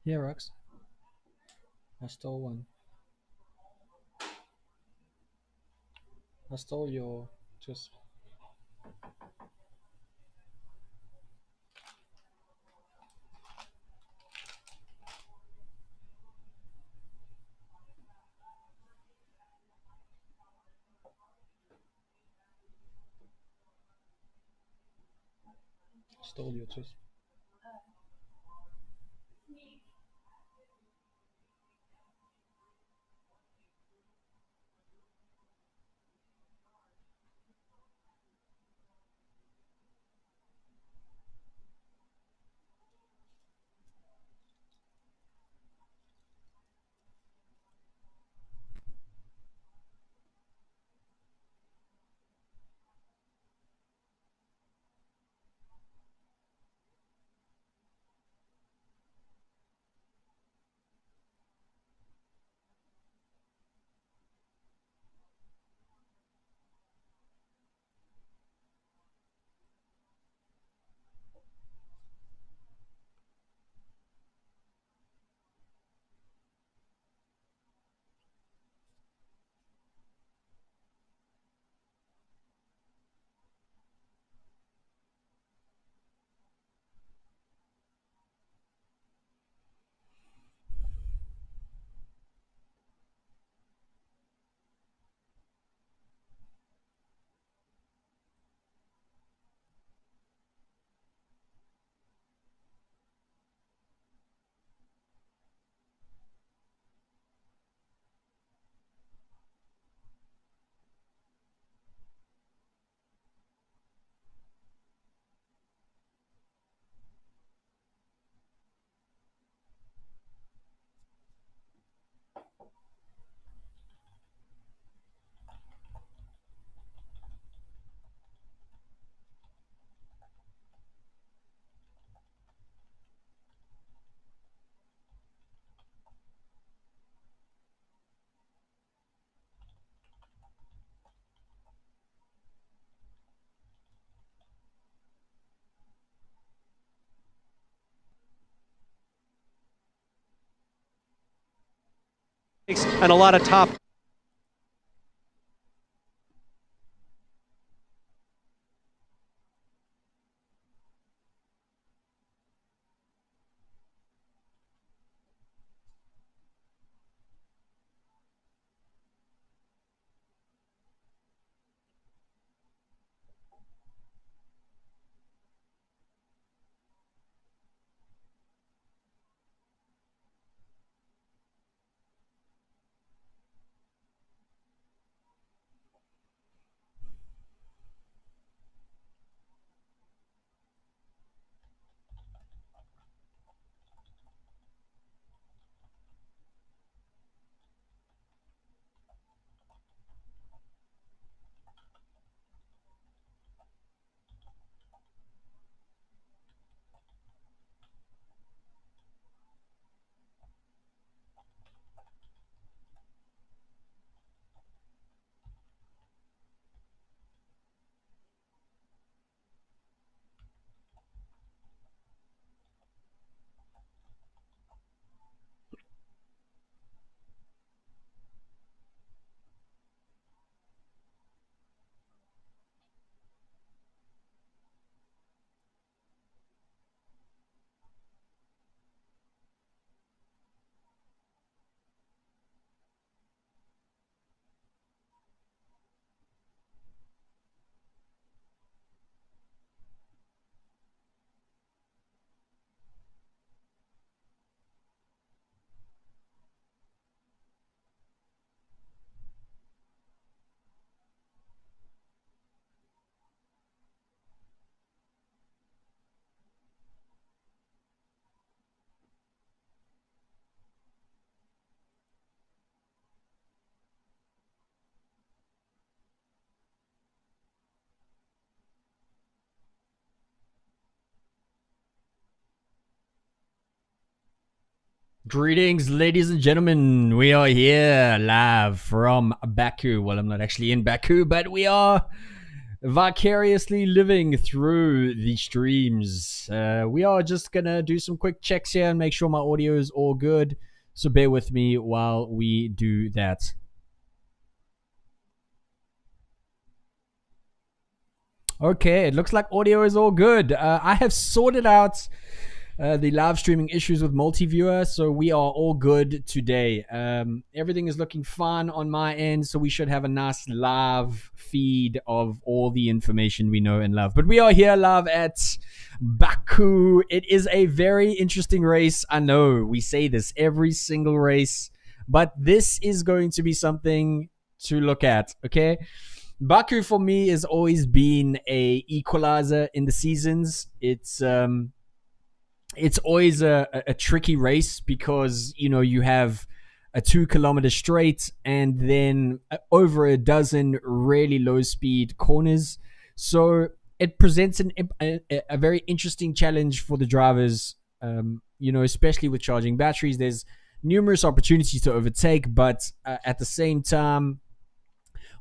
Here, Rox. I stole one. I stole your. Just. Stole your just. And a lot of top. Greetings, ladies and gentlemen. We are here live from Baku. Well, I'm not actually in Baku, but we are vicariously living through the streams. We are just gonna do some quick checks here and make sure my audio is all good. So bear with me while we do that. Okay, it looks like audio is all good. I have sorted out the live streaming issues with multi-viewer, so we are all good today. Everything is looking fine on my end, so we should have a nice live feed of all the information we know and love. But we are here live at Baku. It is a very interesting race. I know we say this every single race, but this is going to be something to look at, okay? Baku for me has always been a equalizer in the seasons. It's always a tricky race because you have a 2 kilometer straight and then over a dozen really low speed corners. So it presents a very interesting challenge for the drivers. Especially with charging batteries, there's numerous opportunities to overtake, but at the same time,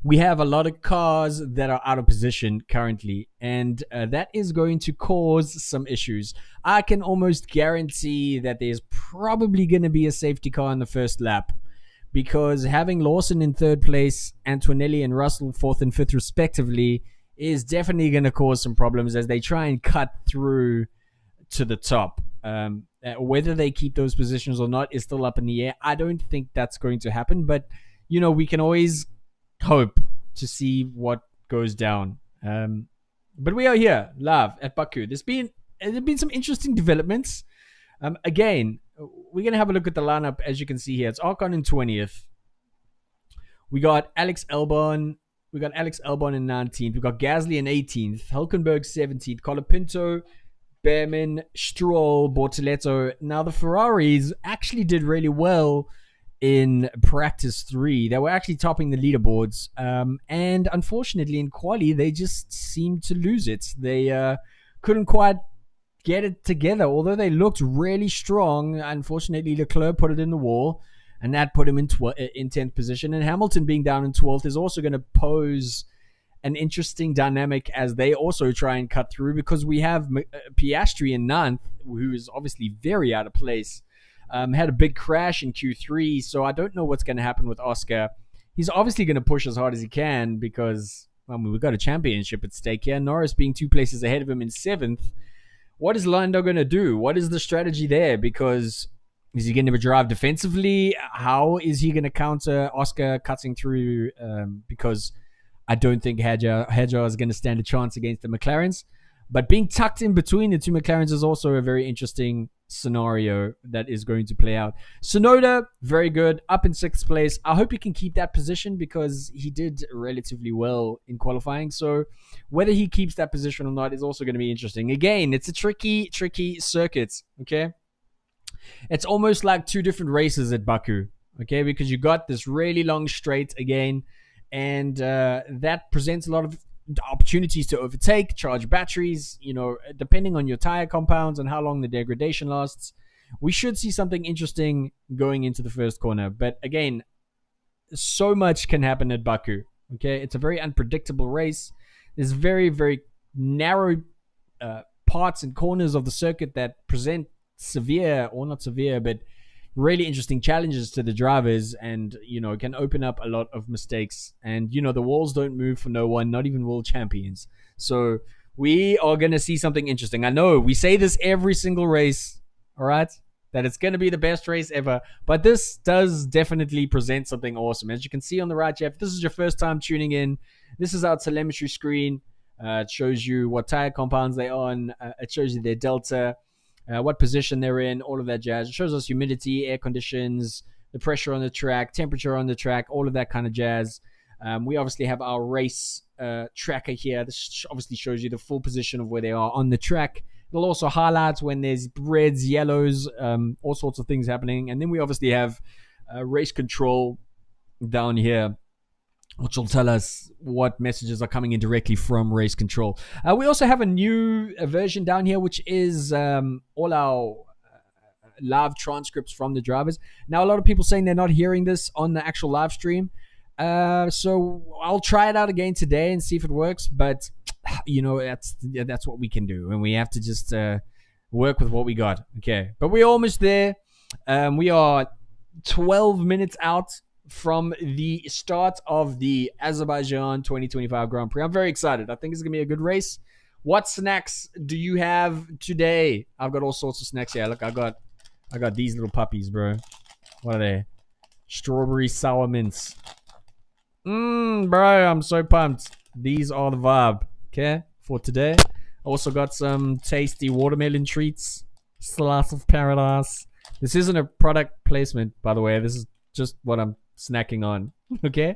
we have a lot of cars that are out of position currently, and that is going to cause some issues. I can almost guarantee that there's probably going to be a safety car in the first lap, because having Lawson in third place, Antonelli and Russell fourth and fifth respectively, is definitely going to cause some problems as they try and cut through to the top. Whether they keep those positions or not is still up in the air. I don't think that's going to happen, but we can always hope to see what goes down. But we are here live at Baku. There's been some interesting developments. Again, we're gonna have a look at the lineup. As you can see here, it's Arcon in 20th. We got Alex Albon. We got Alex Albon in 19th. We got Gasly in 18th. Hulkenberg 17th. Colapinto, Behrman, Stroll, Bortoletto. Now the Ferraris actually did really well in practice 3. They were actually topping the leaderboards, and unfortunately in quali they just seemed to lose it. They couldn't quite get it together, although they looked really strong. Unfortunately, Leclerc put it in the wall, and that put him in 10th position. And Hamilton being down in 12th is also going to pose an interesting dynamic as they also try and cut through, because we have Piastri in 9th, who is obviously very out of place. Had a big crash in Q3, so I don't know what's going to happen with Oscar. He's obviously going to push as hard as he can because we've got a championship at stake here. Norris being 2 places ahead of him in 7th. What is Lando going to do? What is the strategy there? Because is he going to drive defensively? How is he going to counter Oscar cutting through? Because I don't think Hadjar is going to stand a chance against the McLarens. But being tucked in between the two McLarens is also a very interesting scenario that is going to play out. Tsunoda, very good, up in 6th place. I hope he can keep that position because he did relatively well in qualifying. So whether he keeps that position or not is also going to be interesting. Again, it's a tricky circuit, okay? It's almost like 2 different races at Baku, okay? Because you got this really long straight again, and that presents a lot of opportunities to overtake, charge batteries, depending on your tire compounds and how long the degradation lasts. We should see something interesting going into the first corner. But again, so much can happen at Baku. Okay, it's a very unpredictable race. There's very, very narrow parts and corners of the circuit that present severe, or not severe, but really interesting challenges to the drivers, and can open up a lot of mistakes. And the walls don't move for no one, not even world champions. So we are going to see something interesting. I know we say this every single race, all right, that it's going to be the best race ever, but this does definitely present something awesome. As you can see on the right, Jeff, this is your first time tuning in. This is our telemetry screen. It shows you what tire compounds they're on. It shows you their delta, what position they're in, all of that jazz. It shows us humidity, air conditions, the pressure on the track, temperature on the track, all of that kind of jazz. We obviously have our race tracker here. This obviously shows you the full position of where they are on the track. It'll also highlight when there's reds, yellows, all sorts of things happening. And then we obviously have race control down here, which will tell us what messages are coming in directly from race control. We also have a new version down here, which is all our live transcripts from the drivers. Now, a lot of people saying they're not hearing this on the actual live stream. So I'll try it out again today and see if it works. But that's what we can do, and we have to just work with what we got. Okay, but we're almost there. We are 12 minutes out from the start of the Azerbaijan 2025 Grand Prix. I'm very excited. I think it's gonna be a good race. What snacks do you have today? I've got all sorts of snacks here. Look, I got these little puppies, bro. What are they? Strawberry sour mints. Bro, I'm so pumped. These are the vibe, okay, for today. Also got some tasty watermelon treats. Slice of paradise. This isn't a product placement, by the way. This is just what I'm snacking on, okay?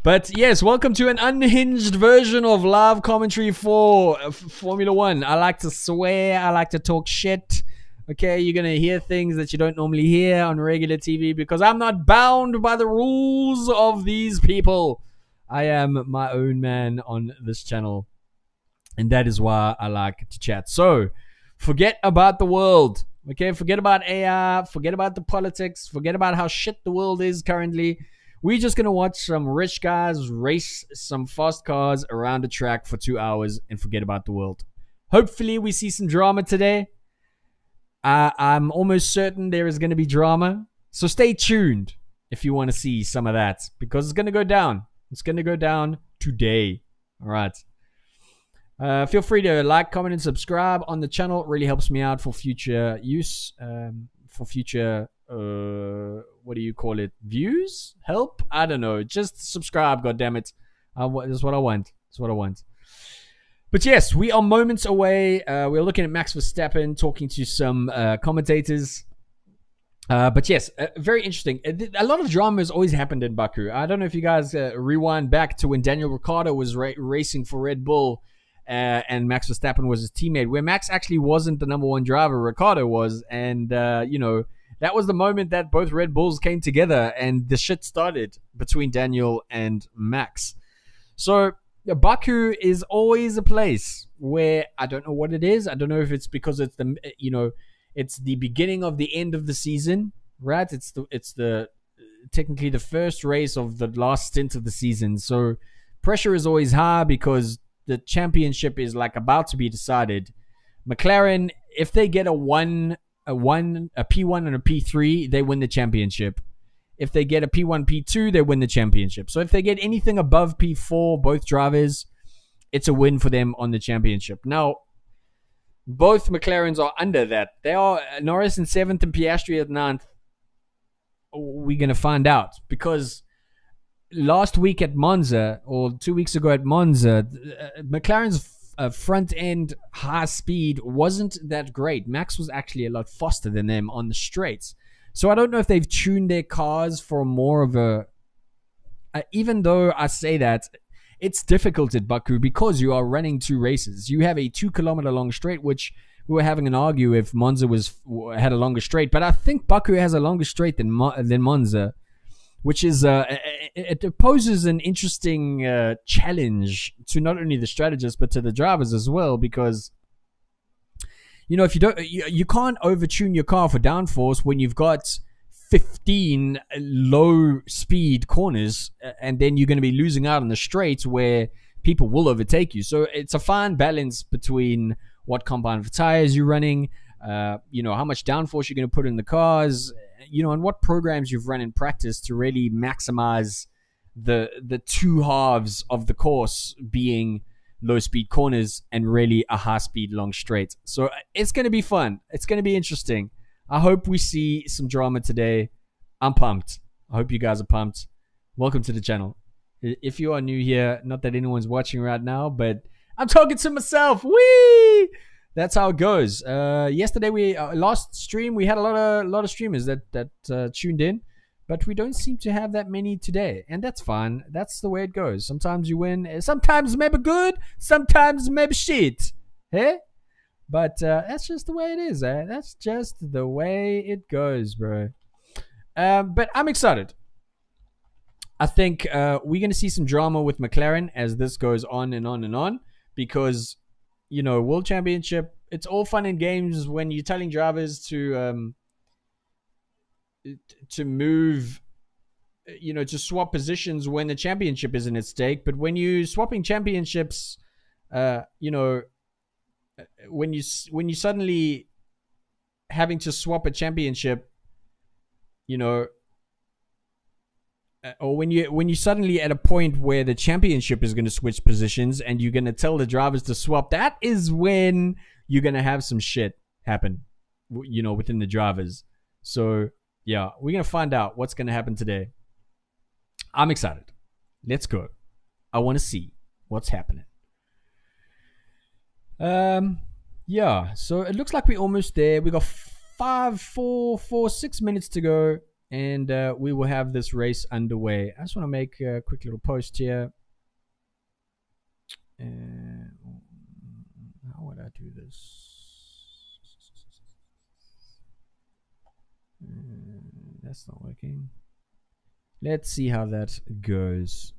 But yes, welcome to an unhinged version of live commentary for Formula One. I like to swear. I like to talk shit. Okay, you're going to hear things that you don't normally hear on regular TV because I'm not bound by the rules of these people. I am my own man on this channel. And that is why I like to chat. So, forget about the world. Okay, forget about AI. Forget about the politics. Forget about how shit the world is currently. We're just going to watch some rich guys race some fast cars around the track for 2 hours and forget about the world. Hopefully, we see some drama today. I'm almost certain there is going to be drama. So stay tuned if you want to see some of that. Because it's going to go down. It's going to go down today. All right. Feel free to like, comment, and subscribe on the channel. It really helps me out for future use. For future, what do you call it? Views? Help? I don't know. Just subscribe, goddammit. That's what I want. That's what I want. But yes, we are moments away. We're looking at Max Verstappen, talking to some commentators. But yes, very interesting. A lot of drama has always happened in Baku. I don't know if you guys rewind back to when Daniel Ricciardo was racing for Red Bull and Max Verstappen was his teammate, where Max actually wasn't the number one driver, Ricciardo was. And, that was the moment that both Red Bulls came together and the shit started between Daniel and Max. So Baku is always a place where I don't know what it is. I don't know if it's because it's it's the beginning of the end of the season, right? It's the technically the first race of the last stint of the season. So pressure is always high because the championship is like about to be decided. McLaren, if they get a P1 and a P3, they win the championship. If they get a P1, P2, they win the championship. So if they get anything above P4, both drivers, it's a win for them on the championship. Now, both McLarens are under that. They are Norris in 7th and Piastri at 9th. We're going to find out. Because last week at Monza, or 2 weeks ago at Monza, McLaren's front end high speed wasn't that great. Max was actually a lot faster than them on the straights. So I don't know if they've tuned their cars for more of a... even though I say that, it's difficult at Baku because you are running two races. You have a 2 kilometer long straight, which we were having an argue if Monza had a longer straight. But I think Baku has a longer straight than Monza, which is... it poses an interesting challenge to not only the strategists, but to the drivers as well, because... if you can't overtune your car for downforce when you've got 15 low speed corners, and then you're going to be losing out on the straights where people will overtake you. So it's a fine balance between what compound of tires you're running, how much downforce you're going to put in the cars, and what programs you've run in practice to really maximize the two halves of the course being low speed corners and really a high speed long straight. So it's going to be fun. It's going to be interesting. I hope we see some drama today. I'm pumped. I hope you guys are pumped. Welcome to the channel. If you are new here, not that anyone's watching right now, but I'm talking to myself. Whee! That's how it goes. Yesterday, last stream, we had a lot of streamers that tuned in. But we don't seem to have that many today. And that's fine. That's the way it goes. Sometimes you win. Sometimes maybe good. Sometimes maybe shit. Hey? But that's just the way it is. That's just the way it goes, bro. But I'm excited. I think we're going to see some drama with McLaren as this goes on and on and on. Because, World Championship, it's all fun and games when you're telling drivers to move to swap positions when the championship isn't at stake. But when you swapping championships, uh, you know, when you suddenly having to swap a championship, you know, or when you suddenly at a point where the championship is going to switch positions and you're going to tell the drivers to swap, that is when you're going to have some shit happen, within the drivers. So yeah, we're going to find out what's going to happen today. I'm excited. Let's go. I want to see what's happening. Yeah, so it looks like we're almost there. We got 6 minutes to go, and we will have this race underway. I just want to make a quick little post here. How would I do this? That's not working. Let's see how that goes.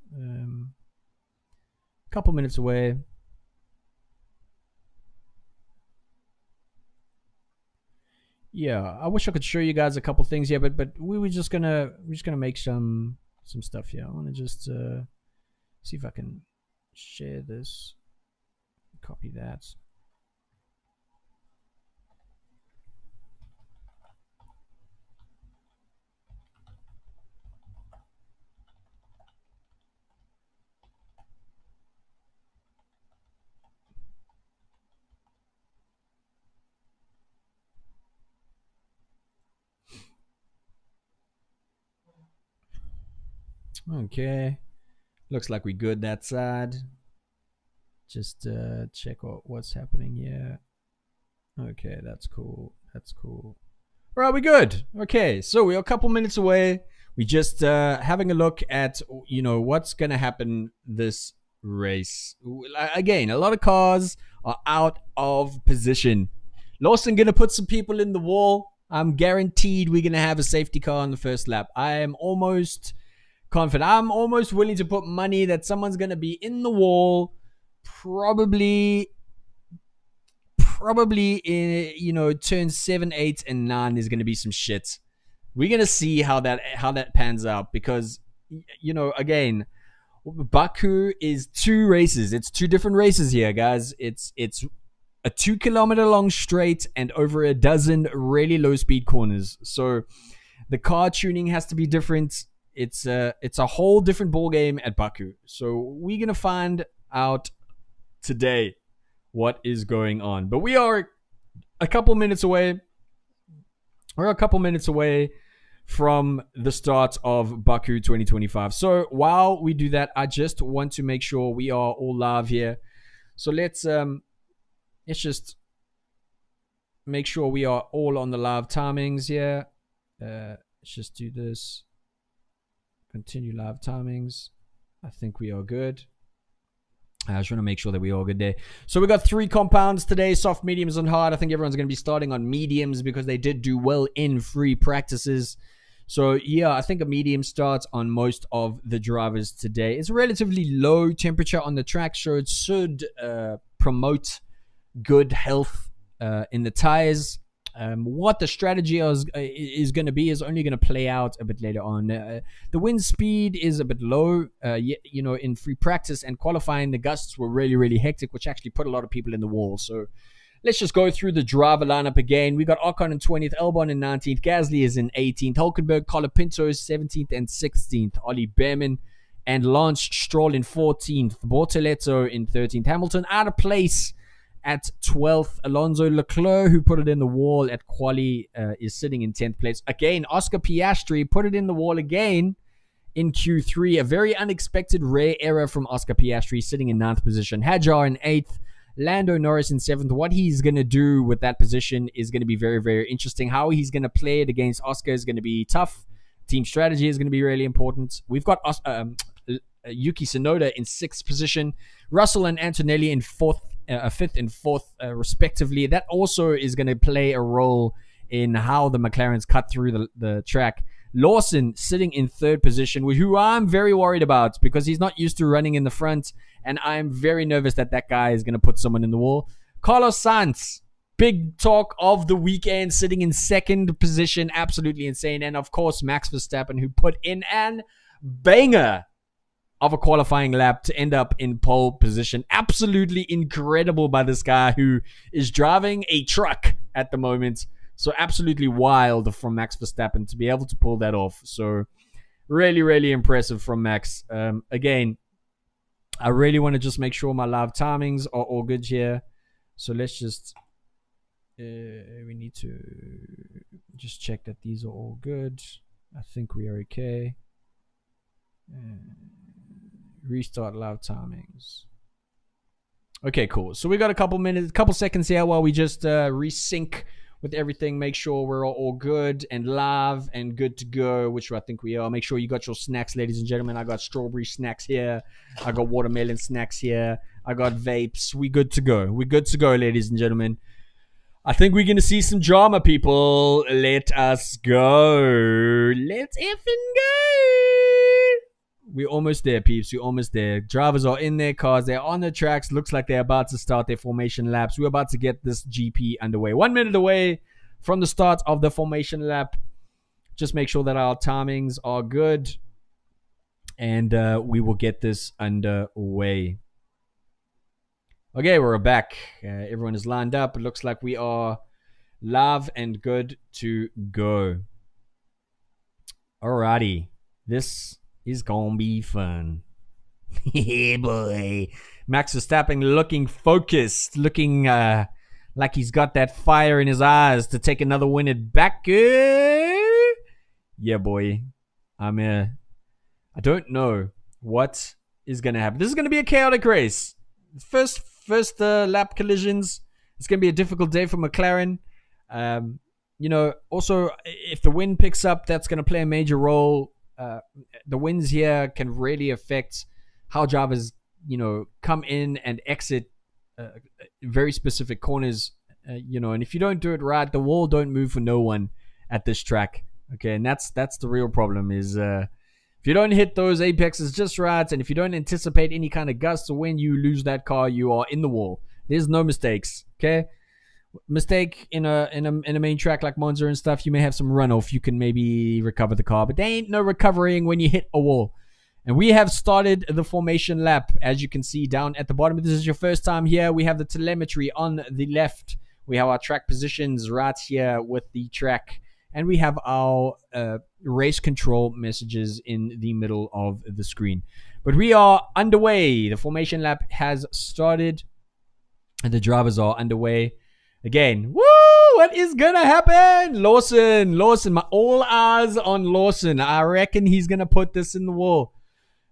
Couple minutes away. Yeah, I wish I could show you guys a couple things here, but we're just gonna make some stuff here. I want to just see if I can share this, copy that. Okay, looks like we're good that side. Just check out what's happening here. Okay, that's cool. All right, we're good. Okay, so we're a couple minutes away. We just having a look at what's gonna happen this race. Again, a lot of cars are out of position. Lawson gonna put some people in the wall. I'm guaranteed we're gonna have a safety car on the first lap. I am almost confident. I'm almost willing to put money that someone's gonna be in the wall. Probably in turn 7, 8, and 9 is going to be some shit. We're going to see how that pans out, because again, Baku is 2 races. It's 2 different races here, guys. It's a 2-kilometer long straight and over a dozen really low speed corners. So the car tuning has to be different. It's a whole different ball game at Baku. So we're going to find out today what is going on. But we are a couple minutes away. We're a couple minutes away from the start of Baku 2025. So while we do that, I just want to make sure we are all live here. So let's just make sure we are all on the live timings here. Let's just do this. Continue live timings. I think we are good. I just want to make sure that we're all good there. So we got 3 compounds today, soft, mediums, and hard. I think everyone's going to be starting on mediums because they did do well in free practices. So yeah, I think a medium starts on most of the drivers today. It's a relatively low temperature on the track, so it should promote good health in the tires. What the strategy is going to be is only going to play out a bit later on. The wind speed is a bit low. In free practice and qualifying, the gusts were really, really hectic, which actually put a lot of people in the wall. So let's just go through the driver lineup again. We got Ocon in 20th, Albon in 19th, Gasly is in 18th, Hulkenberg, Colapinto is 17th and 16th, Ollie Behrman and Lance Stroll in 14th, Bortoletto in 13th, Hamilton out of place at 12th, Alonso Leclerc, who put it in the wall at quali, is sitting in 10th place. Again, Oscar Piastri put it in the wall again in Q3. A very unexpected rare error from Oscar Piastri, sitting in 9th position. Hadjar in 8th. Lando Norris in 7th. What he's going to do with that position is going to be very, very interesting. How he's going to play it against Oscar is going to be tough. Team strategy is going to be really important. We've got Yuki Tsunoda in 6th position. Russell and Antonelli in 5th and 4th, respectively. That also is going to play a role in how the McLarens cut through the track. Lawson sitting in 3rd position, who I'm very worried about because he's not used to running in the front, and I'm very nervous that guy is going to put someone in the wall. Carlos Sainz big talk of the weekend, sitting in second position. Absolutely insane. And of course, Max Verstappen, who put in an banger of a qualifying lap to end up in pole position. Absolutely incredible by this guy who is driving a truck at the moment. So absolutely wild from Max Verstappen to be able to pull that off. So really, really impressive from Max. Again, I really want to just make sure my live timings are all good here. So let's just, we need to just check that these are all good. I think we are okay. Restart live timings. Okay, cool. So we got a couple seconds here while we just resync with everything. Make sure we're all good and live and good to go, which I think we are. Make sure you got your snacks, ladies and gentlemen. I got strawberry snacks here. I got watermelon snacks here. I got vapes. We good to go. We good to go, ladies and gentlemen. I think we're going to see some drama, people. Let us go. Let's effing go. We're almost there, peeps. We're almost there. Drivers are in their cars. They're on the tracks. Looks like they're about to start their formation laps. We're about to get this GP underway. 1 minute away from the start of the formation lap. Just make sure that our timings are good. And we will get this underway. Okay, we're back. Everyone is lined up. It looks like we are live and good to go. Alrighty. This is gonna be fun. Yeah, boy. Max Verstappen looking focused, looking like he's got that fire in his eyes to take another win at Baku. Yeah, boy. I don't know what is gonna happen. This is gonna be a chaotic race. First lap collisions. It's gonna be a difficult day for McLaren. Also, if the wind picks up, that's gonna play a major role. The winds here can really affect how drivers, come in and exit very specific corners, and if you don't do it right, the wall don't move for no one at this track. Okay, and that's the real problem is if you don't hit those apexes just right, and if you don't anticipate any kind of gusts or wind, you lose that car, you are in the wall. There's no mistakes, okay? Mistake in a main track like Monza and stuff, you may have some runoff. You can maybe recover the car, but there ain't no recovering when you hit a wall. And we have started the formation lap, as you can see down at the bottom. If this is your first time here, we have the telemetry on the left. We have our track positions right here with the track. And we have our race control messages in the middle of the screen. But we are underway. The formation lap has started. And the drivers are underway. Again, woo! What is gonna happen? Lawson, my all eyes on Lawson. I reckon he's gonna put this in the wall.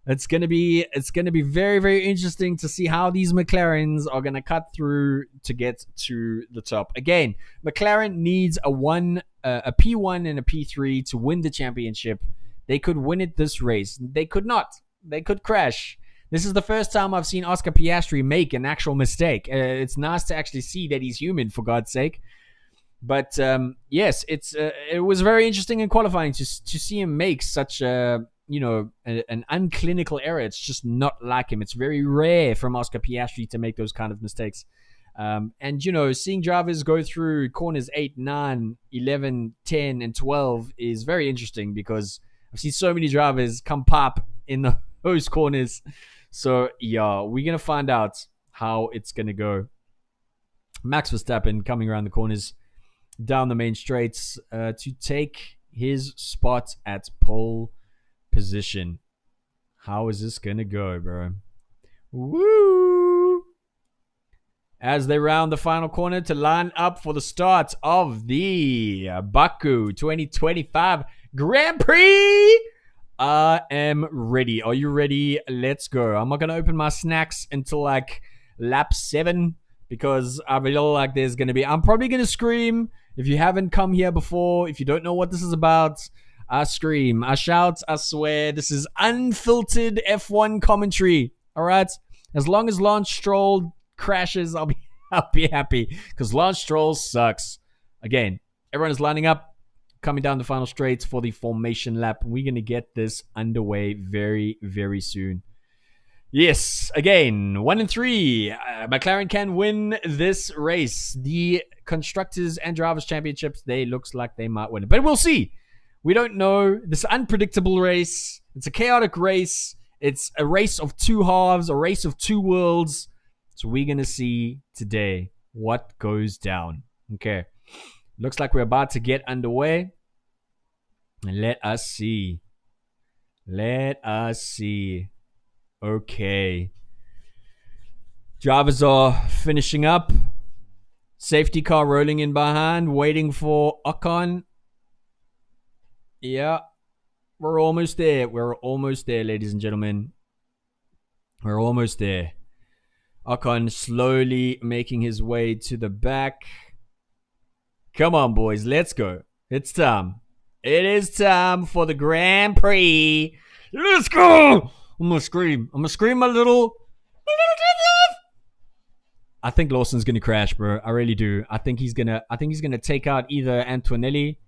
It's gonna be very, very interesting to see how these McLarens are gonna cut through to get to the top. Again, McLaren needs a P1 and a P3 to win the championship. They could win it this race. They could not. They could crash. This is the first time I've seen Oscar Piastri make an actual mistake. It's nice to actually see that he's human, for God's sake. But yes, it was very interesting in qualifying to see him make such an unclinical error. It's just not like him. It's very rare from Oscar Piastri to make those kind of mistakes. And seeing drivers go through corners 8, 9, 11, 10, and 12 is very interesting because I've seen so many drivers come pop in those corners. So, yeah, we're going to find out how it's going to go. Max Verstappen coming around the corners down the main straights to take his spot at pole position. How is this going to go, bro? Woo! As they round the final corner to line up for the start of the Baku 2025 Grand Prix. I am ready. Are you ready? Let's go. I'm not going to open my snacks until like lap 7 because I feel like there's going to be... I'm probably going to scream. If you haven't come here before, if you don't know what this is about, I scream, I shout, I swear. This is unfiltered F1 commentary. All right? As long as Lance Stroll crashes, I'll be happy because Lance Stroll sucks. Again, everyone is lining up. Coming down the final straights for the formation lap. We're going to get this underway very, very soon. Yes, again, 1 and 3. McLaren can win this race. The Constructors and Drivers' Championships, they looks like they might win it. But we'll see. We don't know. This unpredictable race. It's a chaotic race. It's a race of two halves, a race of two worlds. So we're going to see today what goes down. Okay. Looks like we're about to get underway. Let us see. Let us see. Okay. Drivers are finishing up. Safety car rolling in behind, waiting for Ocon. Yeah. We're almost there. We're almost there, ladies and gentlemen. We're almost there. Ocon slowly making his way to the back. Come on, boys. Let's go. It's time. It is time for the Grand Prix. Let's go. I'm going to scream. I'm going to scream a little. I think Lawson's going to crash, bro. I really do. I think he's going to take out either Antonelli.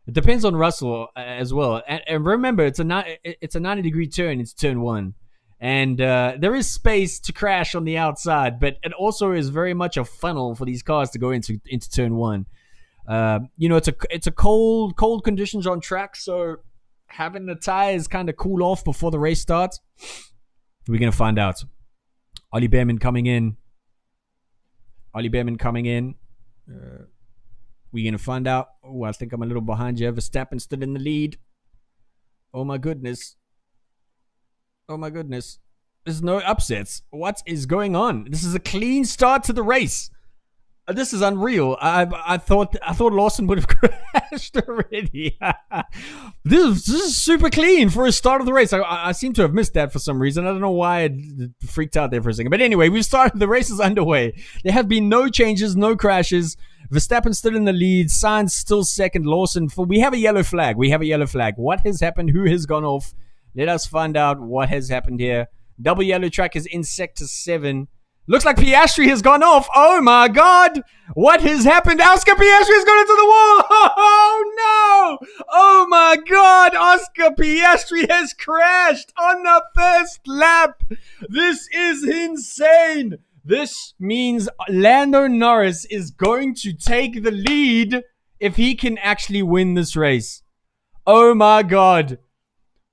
It depends on Russell as well. And remember, it's a 90-degree turn. It's turn 1. And there is space to crash on the outside, but it also is very much a funnel for these cars to go into turn 1. It's a cold conditions on track, so having the tires kind of cool off before the race starts. We're gonna find out. Ollie Behrman coming in. We're gonna find out. Oh, I think I'm a little behind you. Verstappen stood in the lead. Oh my goodness. There's no upsets. What is going on? This is a clean start to the race. This is unreal. I thought Lawson would have crashed already. This is super clean for a start of the race. I seem to have missed that for some reason. I don't know why I freaked out there for a second. But anyway, we've started. The race is underway. There have been no changes, no crashes. Verstappen still in the lead. Sainz still second. Lawson. We have a yellow flag. What has happened? Who has gone off? Let us find out what has happened here. Double yellow track is in sector 7. Looks like Piastri has gone off. Oh my God. What has happened? Oscar Piastri has gone into the wall. Oh no. Oh my God. Oscar Piastri has crashed on the first lap. This is insane. This means Lando Norris is going to take the lead if he can actually win this race. Oh my God.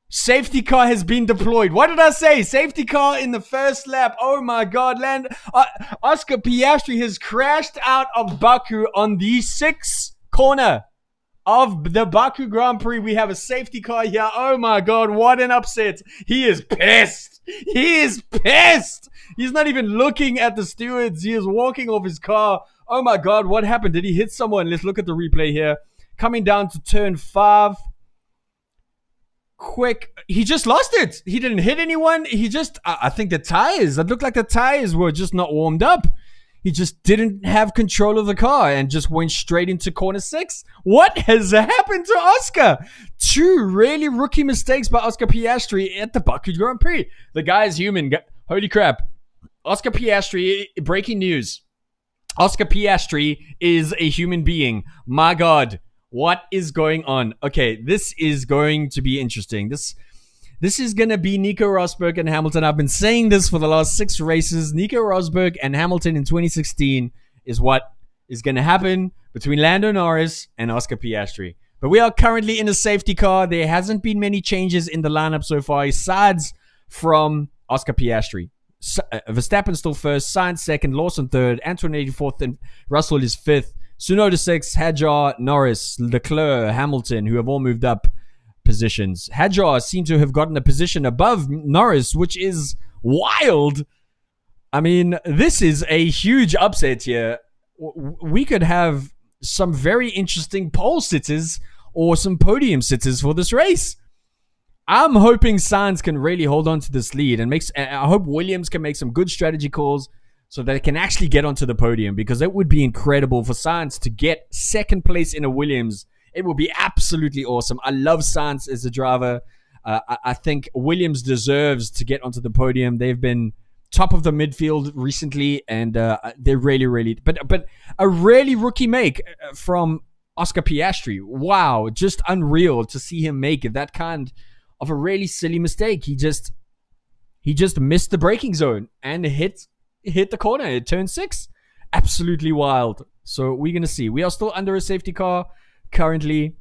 Safety car has been deployed. What did I say? Safety car in the first lap. Oh my God. Oscar Piastri has crashed out of Baku on the 6th corner of the Baku Grand Prix. We have a safety car here. Oh my God. What an upset. He is pissed. He's not even looking at the stewards. He is walking off his car. Oh my God. What happened? Did he hit someone? Let's look at the replay here. Coming down to turn 5. Quick, he just lost it. He didn't hit anyone. I think it looked like the tires were just not warmed up. He just didn't have control of the car and just went straight into corner 6. What has happened to Oscar? 2 really rookie mistakes by Oscar Piastri at the Baku Grand Prix. The guy is human. Holy crap. Oscar Piastri, breaking news. Oscar Piastri is a human being. My God. What is going on? Okay, this is going to be interesting. This is going to be Nico Rosberg and Hamilton. I've been saying this for the last 6 races. Nico Rosberg and Hamilton in 2016 is what is going to happen between Lando Norris and Oscar Piastri. But we are currently in a safety car. There hasn't been many changes in the lineup so far, aside from Oscar Piastri. Verstappen still first, Sainz second, Lawson third, Antonelli fourth, and Russell is 5th. Tsunoda 6th, Hadjar, Norris, Leclerc, Hamilton, who have all moved up positions. Hadjar seemed to have gotten a position above Norris, which is wild. I mean, this is a huge upset here. We could have some very interesting pole sitters or some podium sitters for this race. I'm hoping Sainz can really hold on to this lead and I hope Williams can make some good strategy calls so that it can actually get onto the podium, because it would be incredible for Sainz to get 2nd place in a Williams. It would be absolutely awesome. I love Sainz as a driver. I think Williams deserves to get onto the podium. They've been top of the midfield recently, and they're really, but a really rookie make from Oscar Piastri. Wow, just unreal to see him make that kind of a really silly mistake. He he just missed the braking zone and hit the corner at turn 6. Absolutely wild. So we're going to see. We are still under a safety car currently,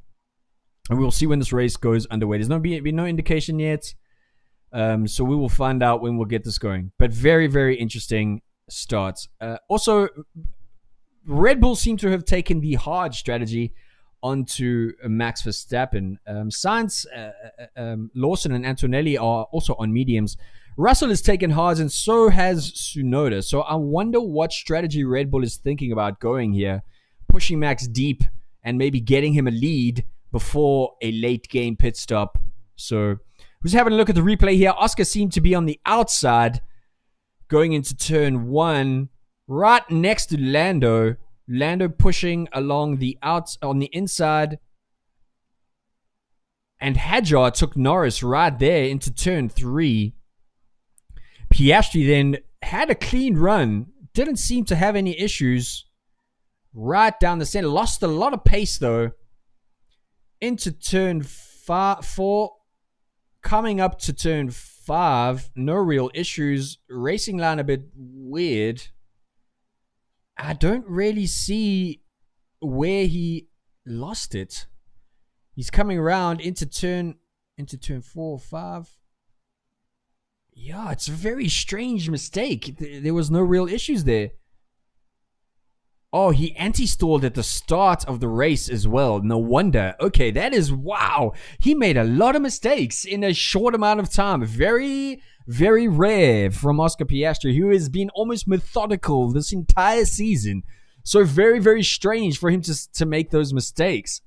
and we'll see when this race goes underway. There's been no indication yet, so we will find out when we'll get this going. But very, very interesting start. Also, Red Bull seem to have taken the hard strategy onto Max Verstappen. Sainz, Lawson, and Antonelli are also on mediums. Russell has taken hards, and so has Tsunoda. So I wonder what strategy Red Bull is thinking about going here, pushing Max deep and maybe getting him a lead before a late game pit stop. So we're just having a look at the replay here. Oscar seemed to be on the outside going into turn 1, right next to Lando. Lando pushing along on the inside. And Hadjar took Norris right there into turn 3. Piastri then had a clean run. Didn't seem to have any issues. Right down the center. Lost a lot of pace though. Into turn 4. Coming up to turn 5. No real issues. Racing line a bit weird. I don't really see where he lost it. He's coming around into turn 4, 5. Yeah, it's a very strange mistake. There was no real issues there. Oh, he anti-stalled at the start of the race as well. No wonder. Okay, that is wow. He made a lot of mistakes in a short amount of time. Very, very rare from Oscar Piastri, who has been almost methodical this entire season. So very, very strange for him to make those mistakes.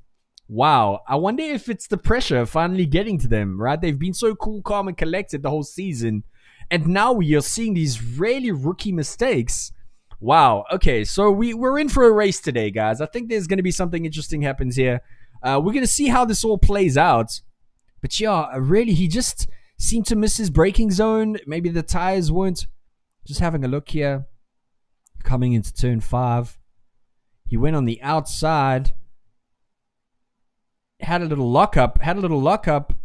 Wow. I wonder if it's the pressure finally getting to them, right? They've been so cool, calm, and collected the whole season. And now we are seeing these really rookie mistakes. Wow. Okay, so we're in for a race today, guys. I think there's going to be something interesting happens here. We're going to see how this all plays out. But yeah, really, he just seemed to miss his braking zone. Maybe the tires weren't. Just having a look here. Coming into turn 5. He went on the outside. Had a little lockup.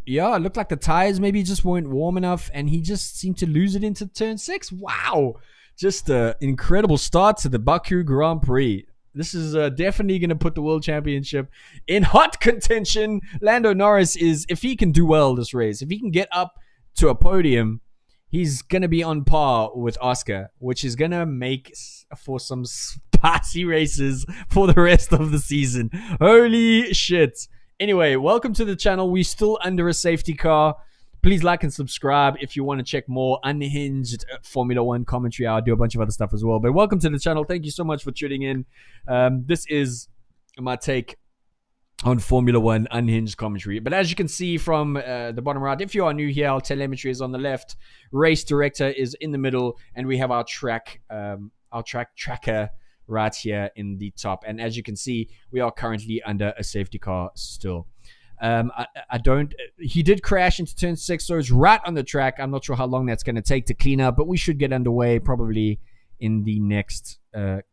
Yeah, it looked like the tires maybe just weren't warm enough. And he just seemed to lose it into turn 6. Wow. Just an incredible start to the Baku Grand Prix. This is definitely going to put the World Championship in hot contention. Lando Norris is, if he can do well this race, if he can get up to a podium, he's going to be on par with Oscar, which is going to make for some spicy races for the rest of the season. Holy shit. Anyway, welcome to the channel. We're still under a safety car. Please like and subscribe if you want to check more unhinged Formula 1 commentary. I'll do a bunch of other stuff as well. But welcome to the channel. Thank you so much for tuning in. This is my take on Formula 1 unhinged commentary. But as you can see from the bottom right, if you are new here, our telemetry is on the left. Race director is in the middle. And we have our track tracker right here in the top. And as you can see, we are currently under a safety car still. He did crash into turn 6, so it's right on the track. I'm not sure how long that's going to take to clean up, but we should get underway probably in the next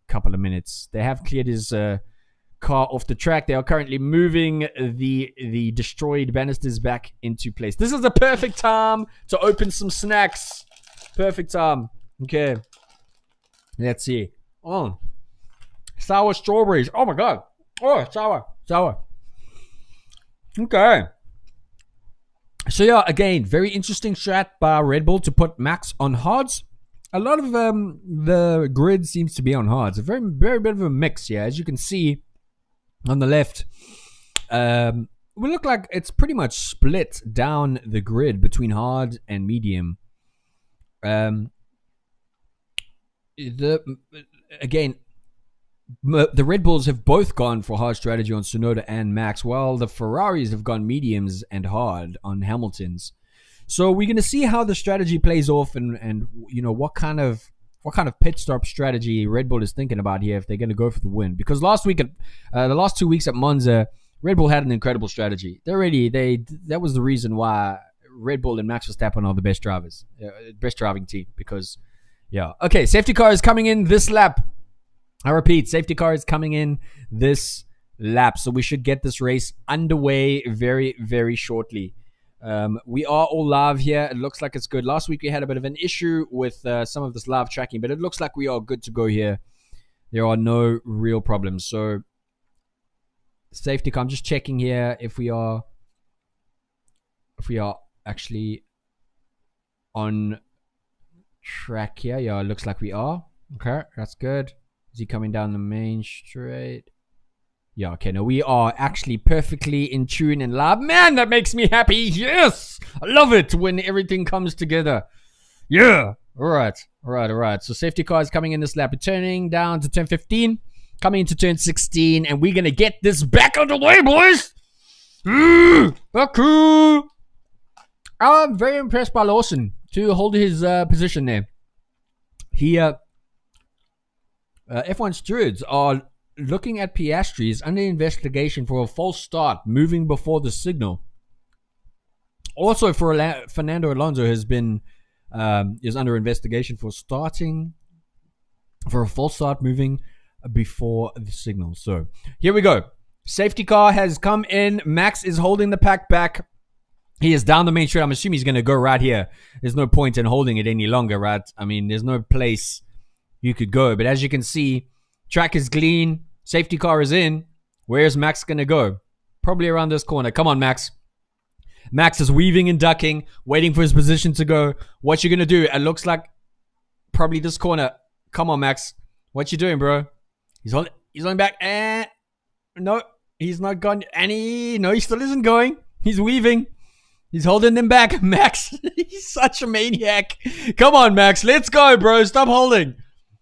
couple of minutes. They have cleared his car off the track. They are currently moving the destroyed banisters back into place. This is the perfect time to open some snacks. Perfect time. Okay. Let's see. Oh, sour strawberries. Oh my god. Oh, sour. Okay. So yeah, again, very interesting strat by Red Bull to put Max on hards. A lot of the grid seems to be on hards. A very, very bit of a mix here. As you can see on the left, we look like it's pretty much split down the grid between hard and medium. Again, the Red Bulls have both gone for hard strategy on Tsunoda and Max, while the Ferraris have gone mediums and hard on Hamilton's. So we're going to see how the strategy plays off, and you know what kind of pit stop strategy Red Bull is thinking about here if they're going to go for the win. Because the last 2 weeks at Monza, Red Bull had an incredible strategy. That was the reason why Red Bull and Max Verstappen are the best drivers, best driving team. Because yeah, okay, safety car is coming in this lap. I repeat, safety car is coming in this lap, so we should get this race underway very, very shortly. We are all live here. It looks like it's good. Last week we had a bit of an issue with some of this live tracking, but it looks like we are good to go here. There are no real problems. So safety car, I'm just checking here if we are actually on track here. Yeah, it looks like we are. Okay, that's good. Is he coming down the main straight? Yeah, okay, no, we are actually perfectly in tune and live. Man, that makes me happy. Yes! I love it when everything comes together. Yeah! Alright. So safety car is coming in this lap. Turning down to turn 15. Coming into turn 16. And we're going to get this back on the way, boys! Baku! I'm very impressed by Lawson to hold his position there. He, F1 stewards are looking at Piastri is under investigation for a false start, moving before the signal. Also, for Fernando Alonso has been is under investigation for starting for a false start, moving before the signal. So here we go. Safety car has come in. Max is holding the pack back. He is down the main straight. I'm assuming he's going to go right here. There's no point in holding it any longer, right? I mean, there's no place you could go. But as you can see, track is clean. Safety car is in. Where's Max going to go? Probably around this corner. Come on, Max. Max is weaving and ducking, waiting for his position to go. What you going to do? It looks like probably this corner. Come on, Max. What you doing, bro? He's holding back. No, he's not gone. No, he still isn't going. He's weaving. He's holding them back. Max, he's such a maniac. Come on, Max. Let's go, bro. Stop holding.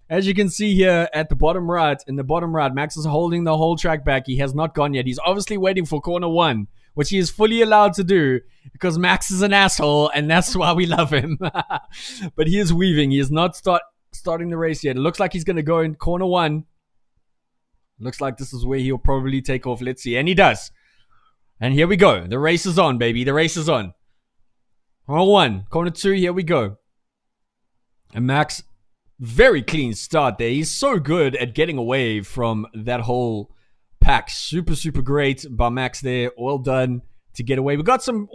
As you can see here at the bottom right, Max is holding the whole track back. He has not gone yet. He's obviously waiting for corner 1, which he is fully allowed to do because Max is an asshole, and that's why we love him. But he is weaving. He is not starting the race yet. It looks like he's going to go in corner 1. Looks like this is where he'll probably take off. Let's see. And he does. And here we go. The race is on, baby. The race is on. Corner 1. Corner 2. Here we go. And Max, very clean start there. He's so good at getting away from that whole pack. Super, super great by Max there. Well done to get away. We got some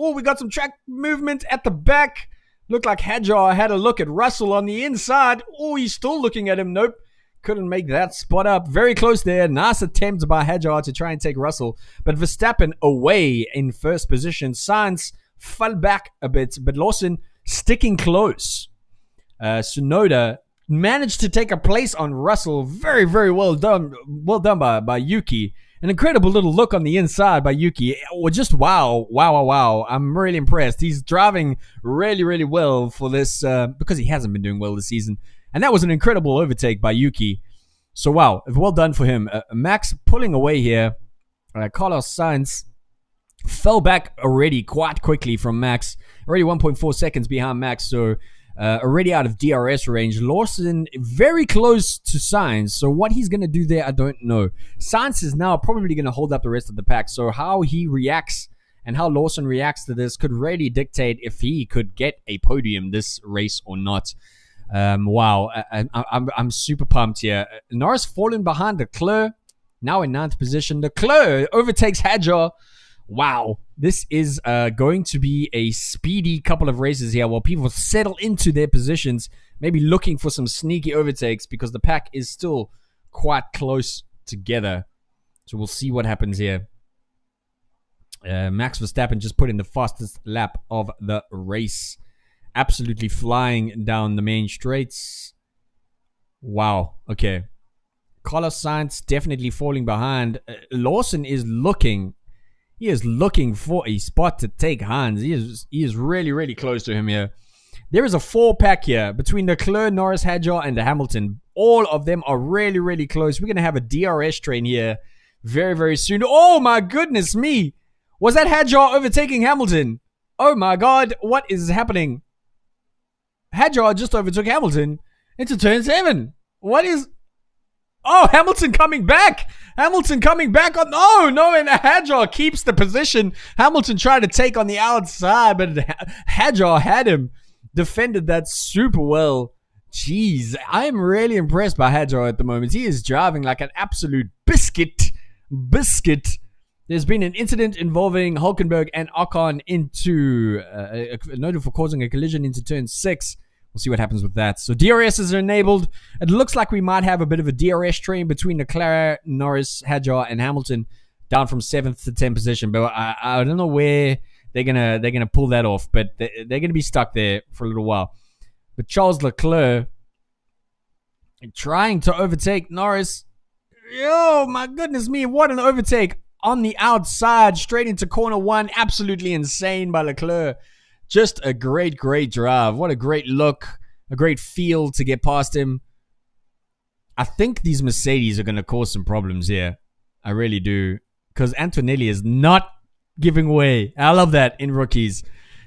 track movement at the back. Looked like Hadjar had a look at Russell on the inside. Oh, he's still looking at him. Nope. Couldn't make that spot up. Very close there. Nice attempt by Hadjar to try and take Russell. But Verstappen away in first position. Sainz fell back a bit, but Lawson sticking close. Tsunoda managed to take a place on Russell. Very, very well done. Well done by Yuki. An incredible little look on the inside by Yuki. Just wow. I'm really impressed. He's driving really, really well for this because he hasn't been doing well this season. And that was an incredible overtake by Yuki. So, wow. Well done for him. Max pulling away here. Carlos Sainz fell back already quite quickly from Max. Already 1.4 seconds behind Max. So, already out of DRS range. Lawson very close to Sainz. So, what he's going to do there, I don't know. Sainz is now probably going to hold up the rest of the pack. So, how he reacts and how Lawson reacts to this could really dictate if he could get a podium this race or not. Wow, I'm super pumped here. Norris fallen behind Leclerc, now in 9th position. Leclerc overtakes Hadjar. Wow, this is going to be a speedy couple of races here while people settle into their positions, maybe looking for some sneaky overtakes because the pack is still quite close together. So we'll see what happens here. Max Verstappen just put in the fastest lap of the race. Absolutely flying down the main straights. Wow. Okay. Carlos Sainz definitely falling behind. Lawson is looking. He is looking for a spot to take Hans. He is really, really close to him here. There is a 4-pack here between Leclerc, Norris, Hadjar, and Hamilton. All of them are really, really close. We're going to have a DRS train here very, very soon. Oh my goodness me. Was that Hadjar overtaking Hamilton? Oh my God. What is happening? Hadjar just overtook Hamilton into turn 7. What is... Oh, Hamilton coming back. Hamilton coming back on... No, and Hadjar keeps the position. Hamilton tried to take on the outside, but Hadjar had him. Defended that super well. Jeez, I'm really impressed by Hadjar at the moment. He is driving like an absolute biscuit. There's been an incident involving Hulkenberg and Ocon into noted for causing a collision into turn 6. We'll see what happens with that. So DRS is enabled. It looks like we might have a bit of a DRS train between Leclerc, Norris, Hadjar, and Hamilton, down from 7th to 10th position. But I don't know where they're gonna pull that off. But they're gonna be stuck there for a little while. But Charles Leclerc trying to overtake Norris. Oh my goodness me! What an overtake on the outside, straight into corner 1. Absolutely insane by Leclerc. Just a great drive. What a great look. A great feel to get past him. I think these Mercedes are going to cause some problems here. I really do. Because Antonelli is not giving way. I love that in rookies.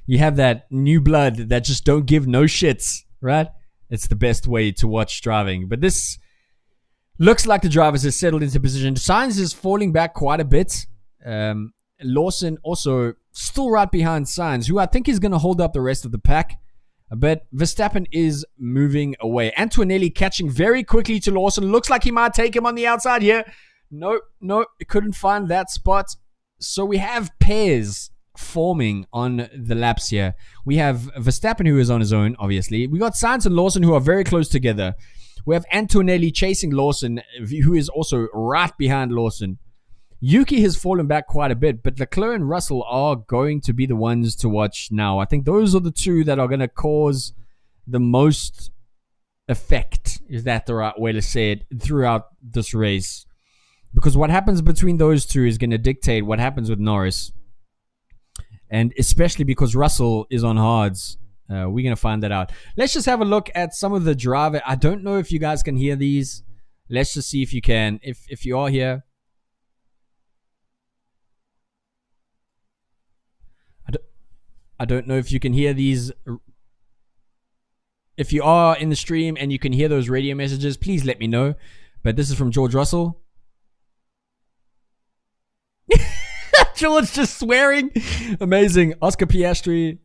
You have that new blood that just don't give no shits, right? It's the best way to watch driving. But this looks like the drivers have settled into position. Sainz is falling back quite a bit. Lawson also still right behind Sainz, who I think is going to hold up the rest of the pack. But Verstappen is moving away. Antonelli catching very quickly to Lawson. Looks like he might take him on the outside here. No, couldn't find that spot. So we have pairs forming on the laps here. We have Verstappen, who is on his own, obviously. We got Sainz and Lawson, who are very close together. We have Antonelli chasing Lawson, who is also right behind Lawson. Yuki has fallen back quite a bit, but Leclerc and Russell are going to be the ones to watch now. I think those are the two that are going to cause the most effect, is that the right way to say it, throughout this race. Because what happens between those two is going to dictate what happens with Norris. And especially because Russell is on hards, we're going to find that out. Let's just have a look at some of the driver. I don't know if you guys can hear these. Let's just see if you can. If you are here. I don't know if you can hear these. If you are in the stream and you can hear those radio messages, please let me know. But this is from George Russell. George just swearing. Amazing. Oscar Piastri.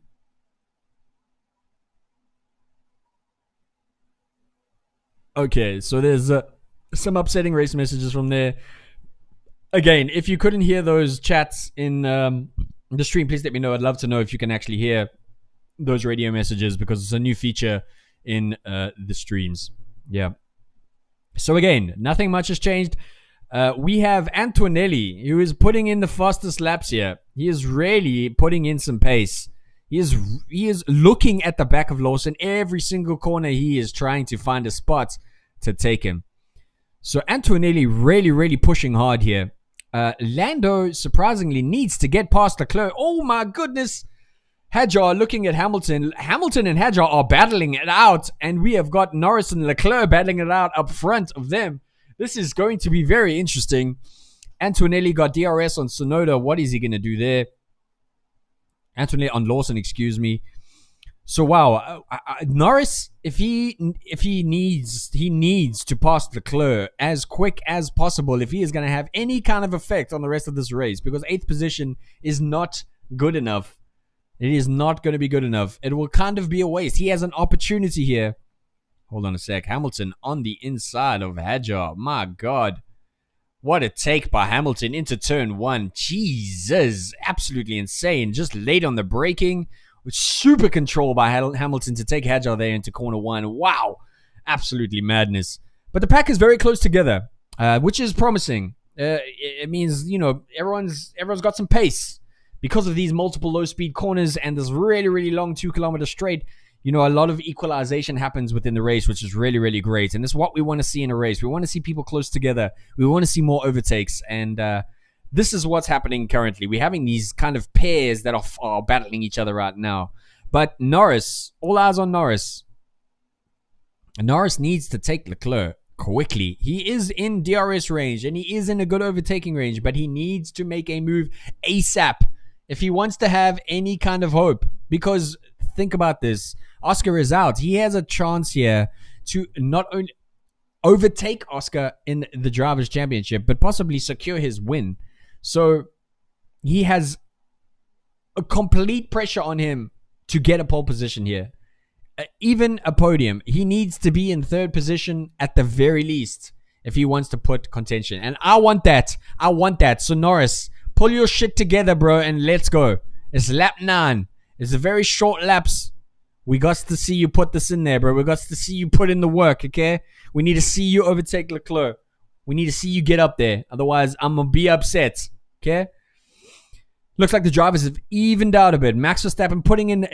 Okay, so there's some upsetting race messages from there. Again, if you couldn't hear those chats in the stream, please let me know. I'd love to know if you can actually hear those radio messages, because it's a new feature in the streams. Yeah. So again, nothing much has changed. We have Antonelli, who is putting in the fastest laps here. He is really putting in some pace. He is looking at the back of Lawson. Every single corner he is trying to find a spot to take him. So Antonelli really pushing hard here. Lando surprisingly needs to get past Leclerc. Oh my goodness. Hadjar looking at Hamilton. Hamilton and Hadjar are battling it out, and we have got Norris and Leclerc battling it out up front of them. This is going to be very interesting. Antonelli got DRS on Tsunoda. What is he going to do there? Antonelli on Lawson, excuse me. So wow, Norris, if he needs to pass Leclerc as quick as possible if he is going to have any kind of effect on the rest of this race, because 8th position is not good enough. It is not going to be good enough. It will kind of be a waste. He has an opportunity here. Hold on a sec. Hamilton on the inside of Hadjar. My God. What a take by Hamilton into turn 1. Jesus. Absolutely insane. Just late on the braking. With super control by Hamilton to take Hadjar there into corner 1. Wow. Absolutely madness. But the pack is very close together, which is promising. It means, you know, everyone's got some pace. Because of these multiple low-speed corners and this really long 2-kilometer straight, you know, a lot of equalization happens within the race, which is really great. And it's what we want to see in a race. We want to see people close together. We want to see more overtakes. And this is what's happening currently. We're having these kind of pairs that are battling each other right now. But Norris, all eyes on Norris. Norris needs to take Leclerc quickly. He is in DRS range and he is in a good overtaking range, but he needs to make a move ASAP if he wants to have any kind of hope. Because think about this. Oscar is out. He has a chance here to not only overtake Oscar in the Drivers' Championship, but possibly secure his win. So he has a complete pressure on him to get a pole position here. Even a podium. He needs to be in 3rd position at the very least if he wants to put contention. And I want that. So Norris, Pull your shit together, bro, and let's go. It's lap 9. It's a very short laps. We got to see you put this in there, bro. We got to see you put in the work, okay? We need to see you overtake Leclerc. We need to see you get up there. Otherwise, I'm going to be upset, okay? Looks like the drivers have evened out a bit. Max Verstappen putting in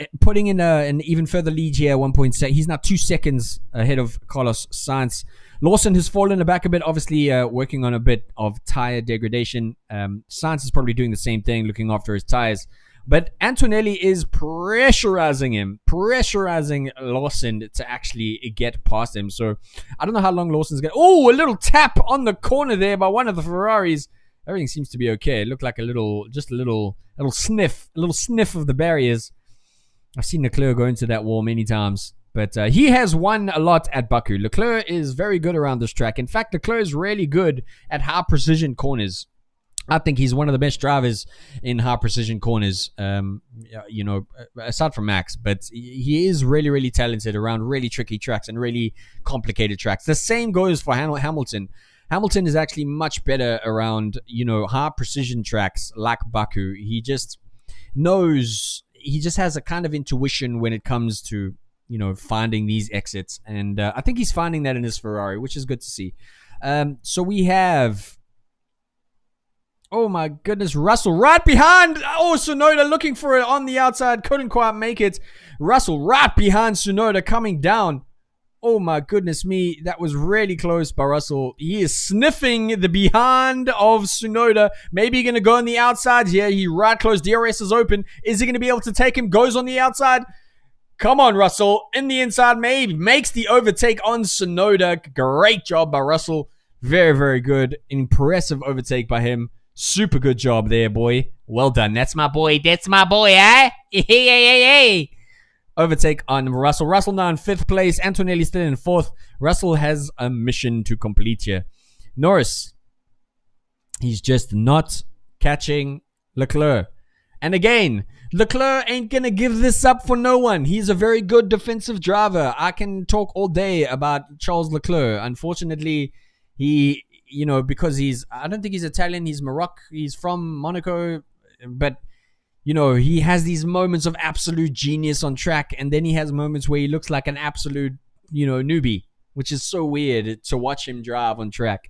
an even further lead here at 1.6. He's now 2 seconds ahead of Carlos Sainz. Lawson has fallen back a bit, obviously working on a bit of tire degradation. Sainz is probably doing the same thing, looking after his tires. But Antonelli is pressurizing Lawson to actually get past him. So I don't know how long Lawson's going to... Oh, a little tap on the corner there by one of the Ferraris. Everything seems to be okay. It looked like a little sniff of the barriers. I've seen Leclerc go into that wall many times. But he has won a lot at Baku. Leclerc is very good around this track. In fact, Leclerc is really good at high precision corners. I think he's one of the best drivers in high precision corners, aside from Max. But he is really, really talented around really tricky tracks and really complicated tracks. The same goes for Hamilton. Hamilton is actually much better around, high precision tracks like Baku. He just has a kind of intuition when it comes to, finding these exits. And I think he's finding that in his Ferrari, which is good to see. So we have... Oh my goodness, Russell right behind. Oh, Tsunoda looking for it on the outside. Couldn't quite make it. Russell right behind Tsunoda coming down. Oh my goodness me. That was really close by Russell. He is sniffing the behind of Tsunoda. Maybe going to go on the outside here. He right close. DRS is open. Is he going to be able to take him? Goes on the outside. Come on, Russell. In the inside, maybe makes the overtake on Tsunoda. Great job by Russell. Very, very good. Impressive overtake by him. Super good job there, boy. Well done. That's my boy. Eh? Hey. Overtake on Russell. Russell now in 5th place. Antonelli still in 4th. Russell has a mission to complete here. Norris. He's just not catching Leclerc. And again, Leclerc ain't going to give this up for no one. He's a very good defensive driver. I can talk all day about Charles Leclerc. Unfortunately, he... because I don't think he's Italian, he's Moroccan, he's from Monaco, but, he has these moments of absolute genius on track, and then he has moments where he looks like an absolute, newbie, which is so weird to watch him drive on track.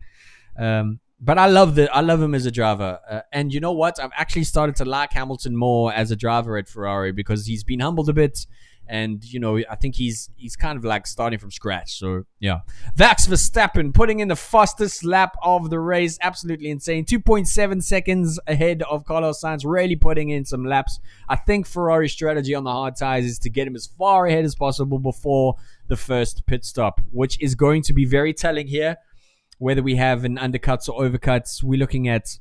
But I love him as a driver. And you know what? I've actually started to like Hamilton more as a driver at Ferrari because he's been humbled a bit. And, I think he's kind of like starting from scratch. So, yeah. Max Verstappen putting in the fastest lap of the race. Absolutely insane. 2.7 seconds ahead of Carlos Sainz. Really putting in some laps. I think Ferrari's strategy on the hard tires is to get him as far ahead as possible before the first pit stop, which is going to be very telling here. Whether we have an undercuts or overcuts. We're looking at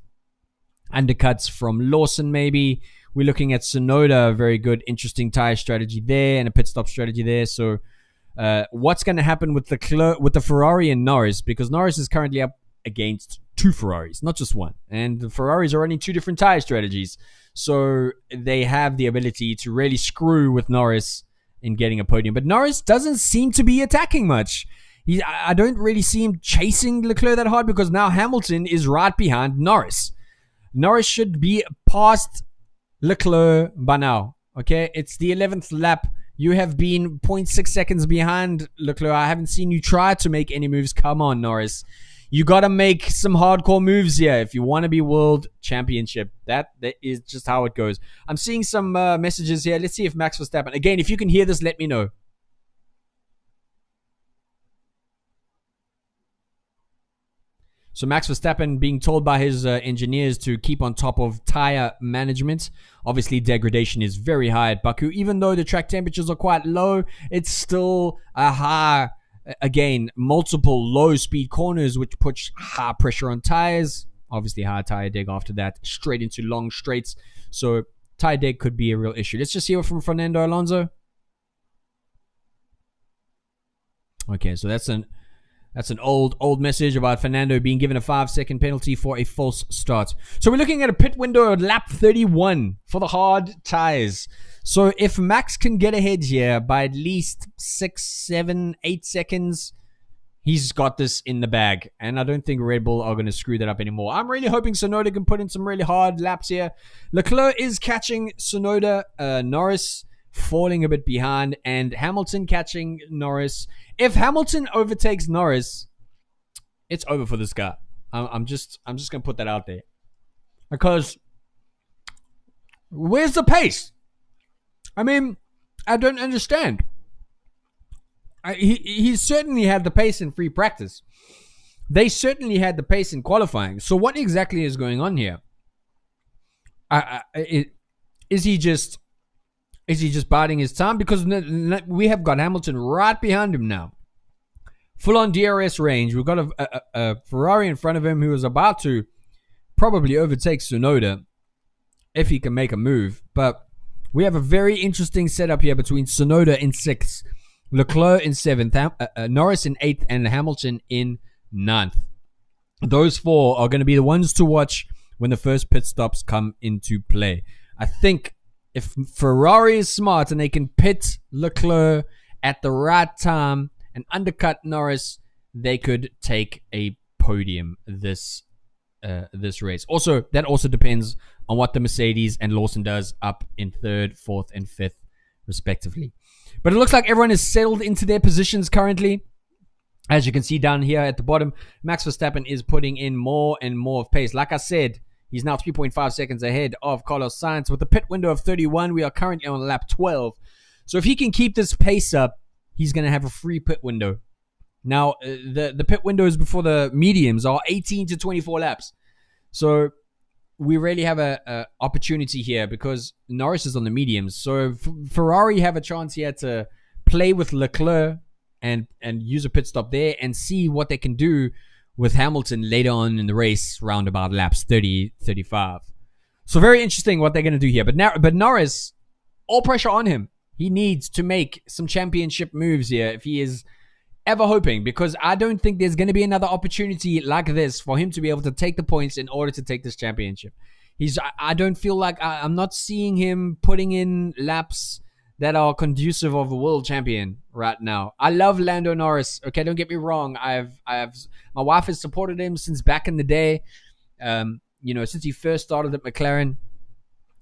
undercuts from Lawson maybe. We're looking at Tsunoda, a very good, interesting tire strategy there and a pit stop strategy there. So what's going to happen with the Ferrari and Norris? Because Norris is currently up against 2 Ferraris, not just one. And the Ferraris are running 2 different tire strategies. So they have the ability to really screw with Norris in getting a podium. But Norris doesn't seem to be attacking much. I don't really see him chasing Leclerc that hard because now Hamilton is right behind Norris. Norris should be past Leclerc by now. Okay, it's the 11th lap. You have been 0.6 seconds behind Leclerc. I haven't seen you try to make any moves. Come on, Norris. You got to make some hardcore moves here if you want to be world championship. That is just how it goes. I'm seeing some messages here. Let's see if Max Verstappen... Again, if you can hear this, let me know. So Max Verstappen being told by his engineers to keep on top of tire management. Obviously, degradation is very high at Baku. Even though the track temperatures are quite low, it's still a high, again, multiple low-speed corners, which puts high pressure on tires. Obviously, high tire deg after that, straight into long straights. So tire deg could be a real issue. Let's just hear from Fernando Alonso. Okay, so that's an old message about Fernando being given a 5-second penalty for a false start. So we're looking at a pit window at lap 31 for the hard tires. So if Max can get ahead here by at least 6, 7, 8 seconds, He's got this in the bag, and I don't think Red Bull are going to screw that up anymore. I'm really hoping Tsunoda can put in some really hard laps here. Leclerc is catching Tsunoda, Norris falling a bit behind, and Hamilton catching Norris. If Hamilton overtakes Norris, it's over for this guy. I'm just going to put that out there. Because where's the pace? I mean, I don't understand. He certainly had the pace in free practice. They certainly had the pace in qualifying. So what exactly is going on here? Is he just biding his time? Because we have got Hamilton right behind him now. Full on DRS range. We've got a Ferrari in front of him who is about to probably overtake Tsunoda if he can make a move. But we have a very interesting setup here between Tsunoda in 6th, Leclerc in 7th, Norris in 8th, and Hamilton in 9th. Those 4 are going to be the ones to watch when the first pit stops come into play. I think if Ferrari is smart and they can pit Leclerc at the right time and undercut Norris, they could take a podium this race. Also, that also depends on what the Mercedes and Lawson does up in 3rd, 4th, and 5th, respectively. But it looks like everyone is settled into their positions currently. As you can see down here at the bottom, Max Verstappen is putting in more and more of pace. Like I said, he's now 3.5 seconds ahead of Carlos Sainz. With a pit window of 31, we are currently on lap 12. So if he can keep this pace up, he's going to have a free pit window. Now, the pit windows before the mediums are 18 to 24 laps. So we really have a opportunity here because Norris is on the mediums. So Ferrari have a chance here to play with Leclerc and use a pit stop there and see what they can do with Hamilton later on in the race, round about laps 30, 35. So very interesting what they're going to do here. But Norris, all pressure on him. He needs to make some championship moves here if he is ever hoping, because I don't think there's going to be another opportunity like this for him to be able to take the points in order to take this championship. I don't feel like I'm not seeing him putting in laps that are conducive of a world champion right now. I love Lando Norris. Okay, don't get me wrong. My wife has supported him since back in the day. Since he first started at McLaren.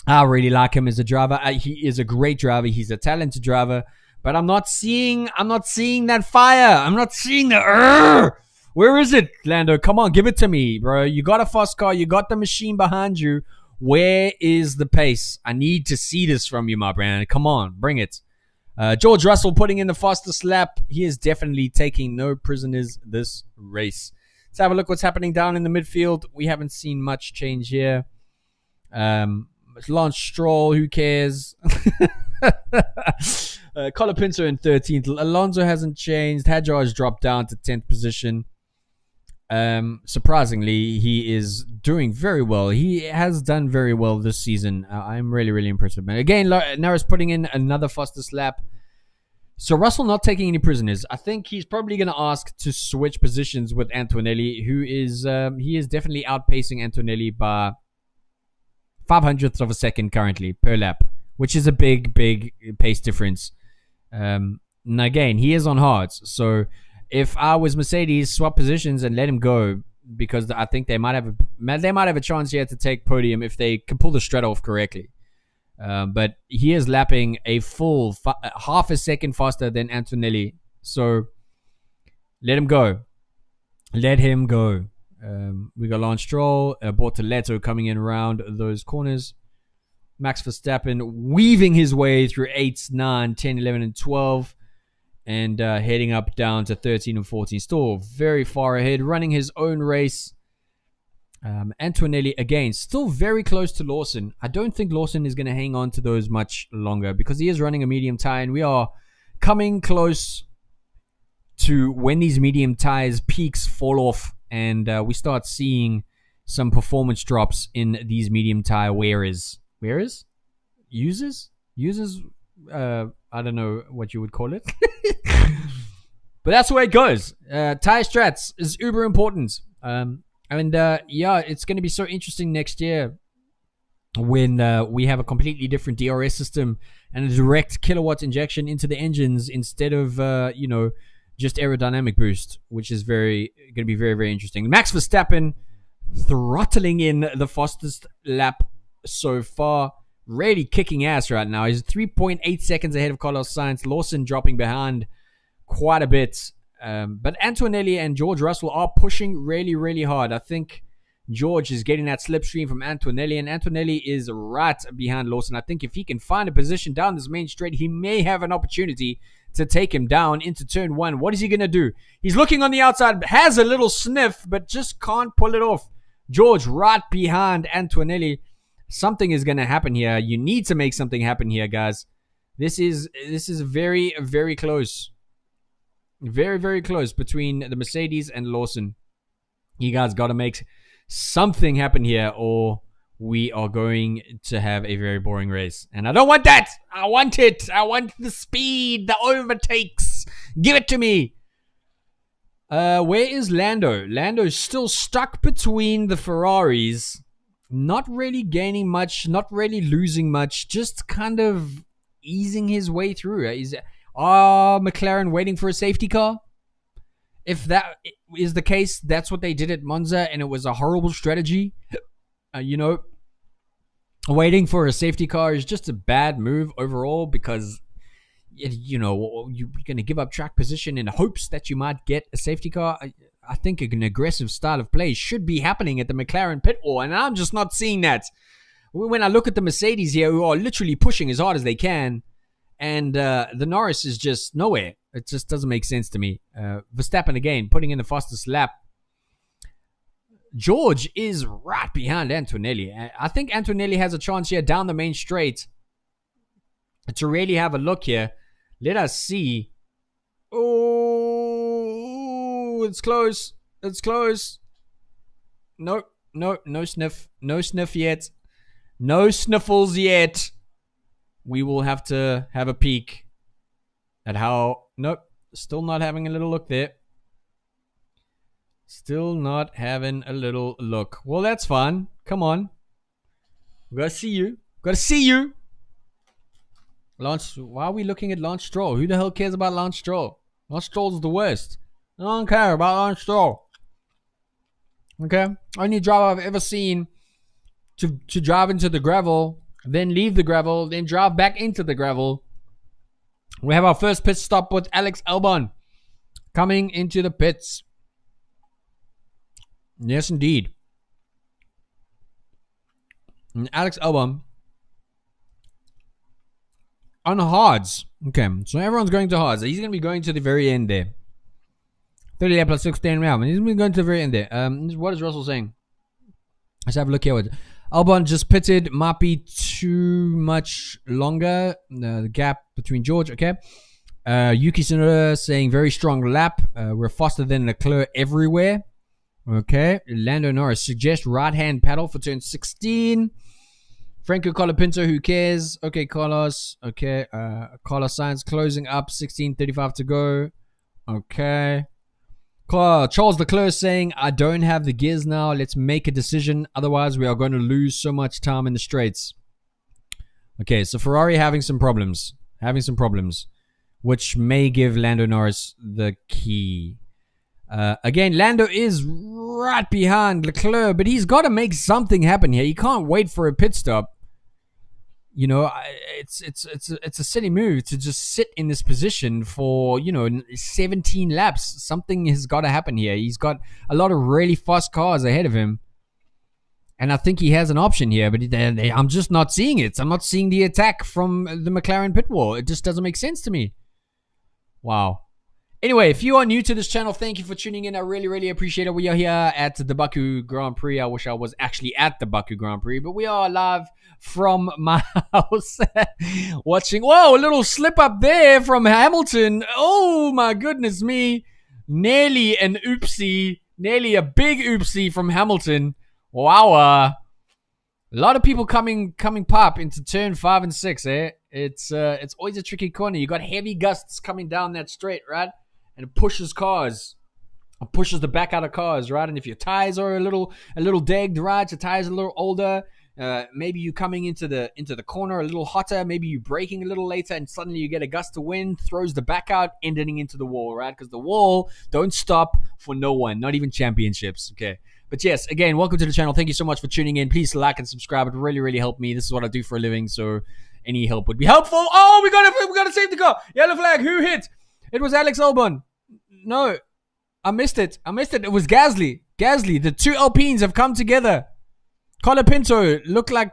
I really like him as a driver. He is a great driver. He's a talented driver. But I'm not seeing that fire. I'm not seeing the Where is it, Lando? Come on, give it to me, bro. You got a fast car. You got the machine behind you. Where is the pace? I need to see this from you, my brand. Come on, bring it. George Russell putting in the fastest lap. He is definitely taking no prisoners this race. Let's have a look what's happening down in the midfield. We haven't seen much change here. Lance Stroll, who cares? Colapinto in 13th. Alonso hasn't changed. Hadjar has dropped down to 10th position. Surprisingly, he is doing very well. He has done very well this season. I'm really, really impressed with him. Again, Norris putting in another fastest lap. So Russell not taking any prisoners. I think he's probably going to ask to switch positions with Antonelli, who is he is definitely outpacing Antonelli by 0.05 of a second currently per lap, which is a big, big pace difference. And again, he is on hards. So if I was Mercedes, swap positions and let him go, because I think they might have a chance here to take podium if they can pull the strut off correctly. But he is lapping a full half a second faster than Antonelli. So let him go. Let him go. We got Lance Stroll, Bortoletto coming in around those corners. Max Verstappen weaving his way through 8, 9, 10, 11, and 12. And heading up down to 13 and 14. Still very far ahead, running his own race. Antonelli, again, still very close to Lawson. I don't think Lawson is going to hang on to those much longer because he is running a medium tire. And we are coming close to when these medium tires peaks fall off. And we start seeing some performance drops in these medium tire wearers. Wearers? Users? I don't know what you would call it. But that's the way it goes. Tire strats is uber important. It's going to be so interesting next year when we have a completely different DRS system and a direct kilowatt injection into the engines instead of, just aerodynamic boost, which is going to be very, very interesting. Max Verstappen throttling in the fastest lap so far, really kicking ass right now. He's 3.8 seconds ahead of Carlos Sainz. Lawson dropping behind quite a bit. But Antonelli and George Russell are pushing really, really hard. I think George is getting that slipstream from Antonelli, and Antonelli is right behind Lawson. I think if he can find a position down this main straight, he may have an opportunity to take him down into turn one. What is he going to do? He's looking on the outside, has a little sniff, but just can't pull it off. George right behind Antonelli. Something is going to happen here. You need to make something happen here, guys. This is very, very close. Very, very close between the Mercedes and Lawson. You guys got to make something happen here, or we are going to have a very boring race. And I don't want that. I want it. I want the speed, the overtakes. Give it to me. Where is Lando? Lando's still stuck between the Ferraris. Not really gaining much, not really losing much, just kind of easing his way through. McLaren waiting for a safety car? If that is the case, that's what they did at Monza, and it was a horrible strategy. Waiting for a safety car is just a bad move overall, because you're going to give up track position in hopes that you might get a safety car. I think an aggressive style of play should be happening at the McLaren pit wall, and I'm just not seeing that. When I look at the Mercedes here, who are literally pushing as hard as they can, and the Norris is just nowhere. It just doesn't make sense to me. Verstappen again, putting in the fastest lap. George is right behind Antonelli. I think Antonelli has a chance here down the main straight to really have a look here. Let us see. Oh, it's close. It's close. No sniff. No sniff yet. No sniffles yet. We will have to have a peek at how... Nope. Still not having a little look there. Still not having a little look. Well, that's fine. Come on. We gotta see you. Gotta see you. Lance, why are we looking at Lance Stroll? Who the hell cares about Lance Stroll? Lance Stroll's the worst. I don't care about Lance Stroll. Okay? Only driver I've ever seen to drive into the gravel, then leave the gravel, then drive back into the gravel. We have our first pit stop with Alex Albon coming into the pits. Yes, indeed. And Alex Albon on hards. Okay, so everyone's going to hards. He's going to be going to the very end there. 30 plus 16 round. He's going to be going to the very end there. What is Russell saying? Let's have a look here. Albon just pitted. Might be too much longer. The gap between George. Okay. Yuki Tsunoda saying very strong lap. We're faster than Leclerc everywhere. Okay. Lando Norris suggests right-hand paddle for turn 16. Franco Colapinto, who cares? Okay, Carlos. Okay. Carlos Sainz closing up. 16:35 to go. Okay. Charles Leclerc saying, I don't have the gears now. Let's make a decision. Otherwise, we are going to lose so much time in the straights. Okay, so Ferrari having some problems. Which may give Lando Norris the key. Again, Lando is right behind Leclerc, but he's got to make something happen here. He can't wait for a pit stop. You know, it's a silly move to just sit in this position for, 17 laps. Something has got to happen here. He's got a lot of really fast cars ahead of him. And I think he has an option here, but I'm just not seeing it. I'm not seeing the attack from the McLaren pit wall. It just doesn't make sense to me. Wow. Anyway, if you are new to this channel, thank you for tuning in. I really, really appreciate it. We are here at the Baku Grand Prix. I wish I was actually at the Baku Grand Prix, but we are live from my house watching. Whoa, a little slip up there from Hamilton. Oh, my goodness me. Nearly an oopsie. Nearly a big oopsie from Hamilton. Wow. A lot of people coming pop into turn 5 and 6, eh? It's always a tricky corner. You got heavy gusts coming down that straight, right? And it pushes cars. It pushes the back out of cars, right? And if your tires are a little degged, right? Your tires are a little older. Maybe you coming into the corner a little hotter. Maybe you braking a little later, and suddenly you get a gust of wind, throws the back out, ending into the wall, right? Because the wall don't stop for no one, not even championships. Okay. But yes, again, welcome to the channel. Thank you so much for tuning in. Please like and subscribe. It really, really helped me. This is what I do for a living, so any help would be helpful. Oh, we got a safety car. Yellow flag. Who hit? It was Alex Albon. No, I missed it. It was Gasly. The two Alpines have come together. Colapinto looked like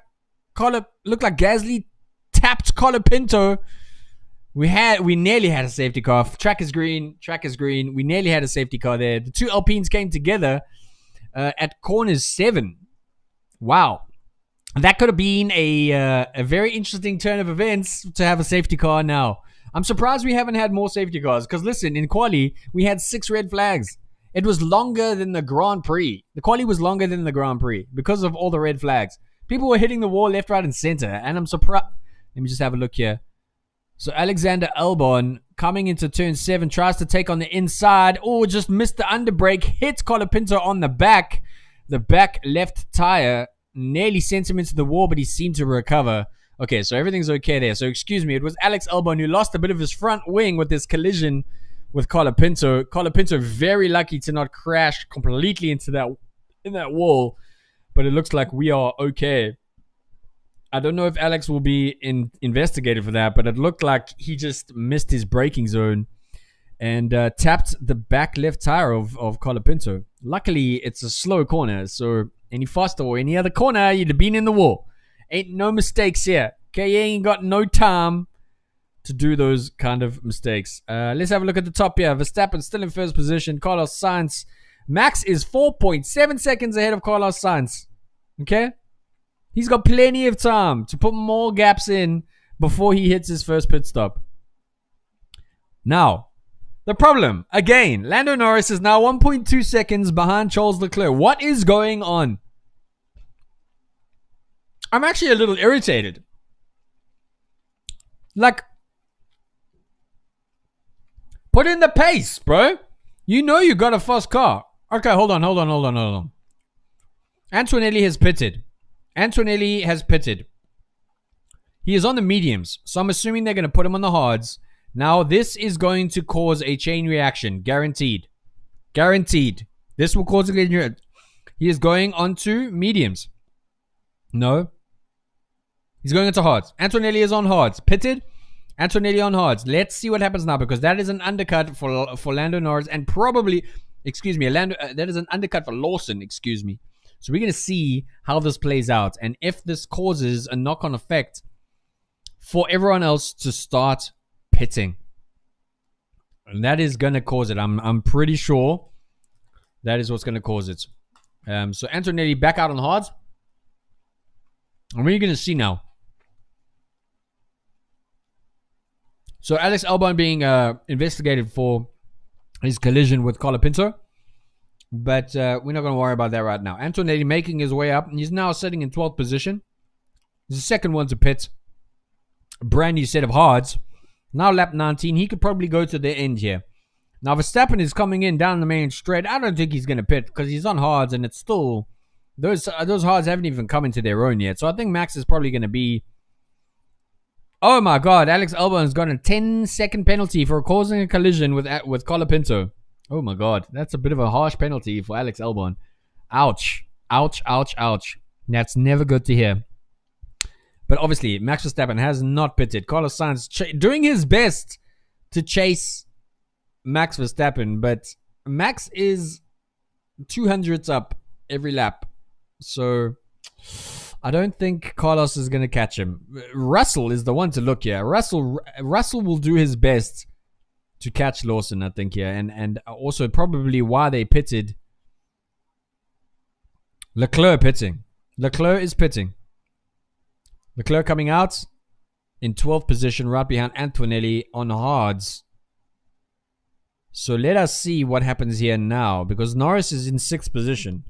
Gasly tapped Colapinto. We nearly had a safety car. Track is green. We nearly had a safety car there. The two Alpines came together at corners 7. Wow. That could have been a very interesting turn of events to have a safety car now. I'm surprised we haven't had more safety cars because, listen, in quali, we had 6 red flags. It was longer than the Grand Prix. The quali was longer than the Grand Prix because of all the red flags. People were hitting the wall left, right, and center, and I'm surprised. Let me just have a look here. So Alexander Albon coming into turn 7, tries to take on the inside. Oh, just missed the underbrake, hits Colapinto on the back. The back left tire nearly sent him into the wall, but he seemed to recover. Okay, so everything's okay there. So excuse me, it was Alex Albon who lost a bit of his front wing with this collision with Colapinto. Colapinto very lucky to not crash completely into that wall, but it looks like we are okay. I don't know if Alex will be investigated for that, but it looked like he just missed his braking zone and tapped the back left tire of Colapinto. Luckily, it's a slow corner, so any faster or any other corner, you'd have been in the wall. Ain't no mistakes here. Okay, you ain't got no time to do those kind of mistakes. Let's have a look at the top here. Verstappen still in first position. Carlos Sainz. Max is 4.7 seconds ahead of Carlos Sainz. Okay? He's got plenty of time to put more gaps in before he hits his first pit stop. Now, the problem. Again, Lando Norris is now 1.2 seconds behind Charles Leclerc. What is going on? I'm actually a little irritated. Like, put in the pace, bro. You know you got a fast car. Okay, hold on. Antonelli has pitted. He is on the mediums, so I'm assuming they're going to put him on the hards. Now, this is going to cause a chain reaction. Guaranteed. This will cause a chain reaction. He is going onto mediums. No. He's going into hards. Antonelli is on hards. Pitted. Antonelli on hards. Let's see what happens now, because that is an undercut for Lando Norris, and probably, that is an undercut for Lawson, excuse me. So we're going to see how this plays out, and if this causes a knock-on effect for everyone else to start pitting. And that is going to cause it. I'm pretty sure that is what's going to cause it. So Antonelli back out on hards. And what are you going to see now? So Alex Albon being investigated for his collision with Colapinto. But we're not going to worry about that right now. Antonelli making his way up. And he's now sitting in 12th position. He's the second one to pit. A brand new set of hards. Now lap 19. He could probably go to the end here. Now Verstappen is coming in down the main straight. I don't think he's going to pit because he's on hards. And it's still... Those hards haven't even come into their own yet. So I think Max is probably going to be... Oh my god, Alex Albon's got a 10-second penalty for causing a collision with Colapinto. Oh my god, that's a bit of a harsh penalty for Alex Albon. Ouch. That's never good to hear. But obviously, Max Verstappen has not pitted. Carlos Sainz doing his best to chase Max Verstappen, but Max is 200s up every lap. So I don't think Carlos is going to catch him. Russell is the one to look here. Russell will do his best to catch Lawson, I think, here. And also probably why they pitted. Leclerc pitting. Leclerc is pitting. Leclerc coming out in 12th position, right behind Antonelli on hards. So let us see what happens here now, because Norris is in 6th position.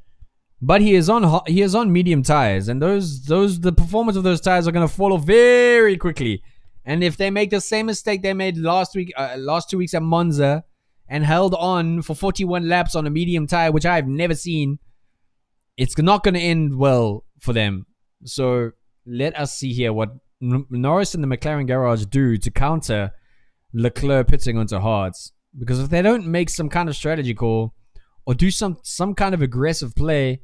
But he is on medium tires, and the performance of those tires are going to fall off very quickly. And if they make the same mistake they made last 2 weeks at Monza and held on for 41 laps on a medium tire, which I've never seen, it's not going to end well for them. So let us see here what Norris and the McLaren garage do to counter Leclerc pitting onto hards. Because if they don't make some kind of strategy call or do some kind of aggressive play,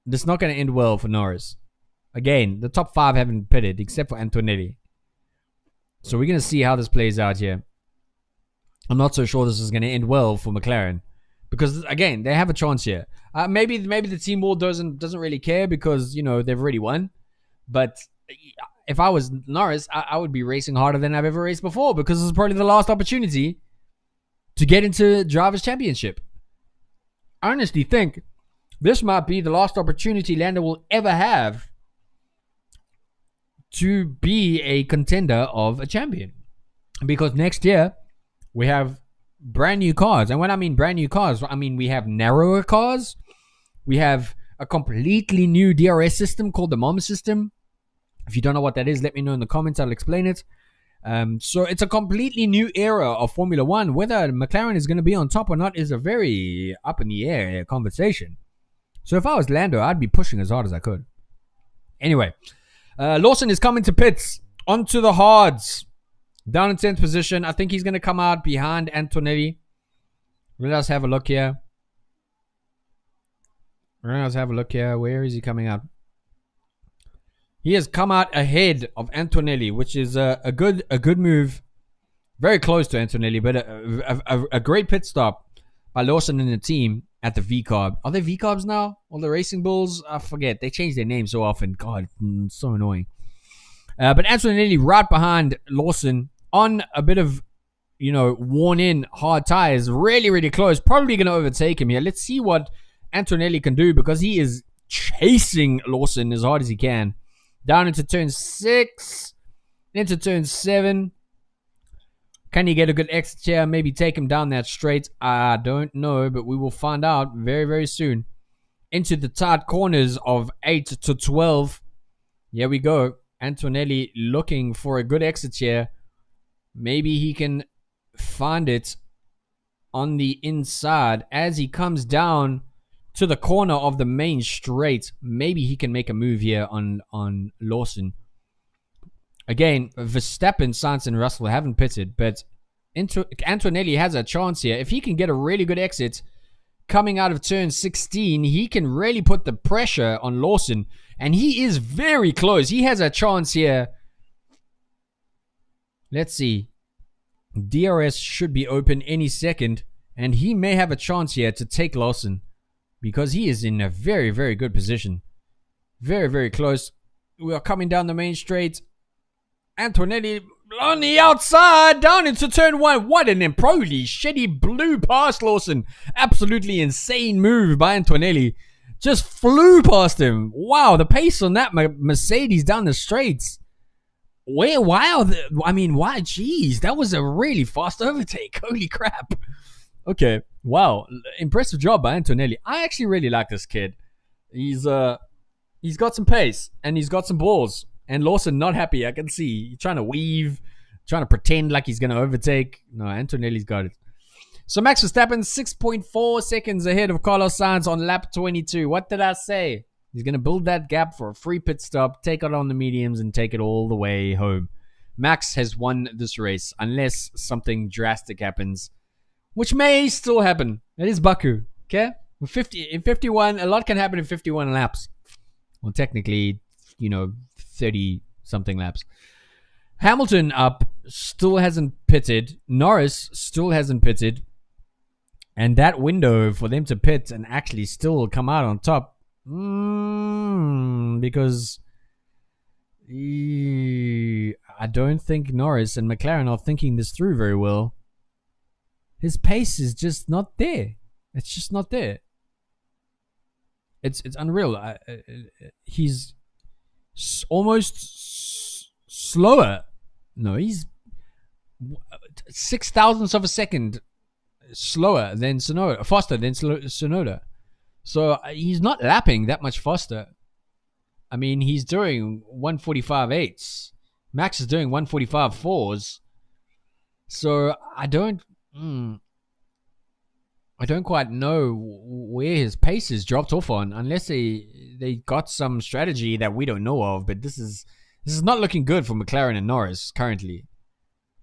that's not going to end well for Norris. Again, the top 5 haven't pitted except for Antonelli. So we're going to see how this plays out here. I'm not so sure this is going to end well for McLaren. Because, again, they have a chance here. Maybe the team board doesn't really care because, you know, they've already won. But if I was Norris, I would be racing harder than I've ever raced before because this is probably the last opportunity to get into Drivers' Championship. I honestly think this might be the last opportunity Lando will ever have to be a contender of a champion. Because next year, we have brand new cars. And when I mean brand new cars, I mean we have narrower cars. We have a completely new DRS system called the MOM system. If you don't know what that is, let me know in the comments. I'll explain it. So it's a completely new era of Formula One. Whether McLaren is going to be on top or not is a very up in the air conversation. So if I was Lando, I'd be pushing as hard as I could. Anyway, Lawson is coming to pits onto the hards. Down in 10th position. I think he's going to come out behind Antonelli. Let us have a look here. Where is he coming out? He has come out ahead of Antonelli, which is a good move. Very close to Antonelli, but a great pit stop by Lawson and the team at the V-Carb. Are they V-Carbs now? Or the Racing Bulls? I forget. They change their name so often. God, it's so annoying. But Antonelli right behind Lawson on a bit of, you know, worn-in hard tires. Really, really close. Probably going to overtake him here. Let's see what Antonelli can do because he is chasing Lawson as hard as he can. Down into turn 6. Into turn 7. Can he get a good exit here? Maybe take him down that straight? I don't know, but we will find out very, very soon. Into the tight corners of 8 to 12. Here we go. Antonelli looking for a good exit here. Maybe he can find it on the inside as he comes down to the corner of the main straight. Maybe he can make a move here on Lawson. Again, Verstappen, Sainz, and Russell haven't pitted, but Antonelli has a chance here. If he can get a really good exit coming out of turn 16, he can really put the pressure on Lawson, and he is very close. He has a chance here. Let's see. DRS should be open any second, and he may have a chance here to take Lawson because he is in a very, very good position. Very, very close. We are coming down the main straight. Antonelli on the outside, down into turn 1. What an improbably shitty blew past Lawson. Absolutely insane move by Antonelli. Just flew past him. Wow, the pace on that Mercedes down the straights. Why? Jeez, that was a really fast overtake. Holy crap. Okay, wow. Impressive job by Antonelli. I actually really like this kid. He's got some pace, and he's got some balls. And Lawson not happy, I can see. He's trying to weave, trying to pretend like he's going to overtake. No, Antonelli's got it. So Max Verstappen, 6.4 seconds ahead of Carlos Sainz on lap 22. What did I say? He's going to build that gap for a free pit stop, take it on the mediums, and take it all the way home. Max has won this race, unless something drastic happens, which may still happen. It is Baku, okay? In 51, a lot can happen in 51 laps. Well, technically, 30-something laps. Hamilton up, still hasn't pitted. Norris still hasn't pitted. And that window for them to pit and actually still come out on top, because I don't think Norris and McLaren are thinking this through very well. His pace is just not there. It's just not there. It's unreal. He's almost slower. No, he's 0.006 of a second slower than Tsunoda, faster than Tsunoda. So he's not lapping that much faster. I mean, he's doing 145.8s. Max is doing 145.4s. So I don't I don't quite know where his pace has dropped off on, unless they got some strategy that we don't know of. But this is not looking good for McLaren and Norris currently.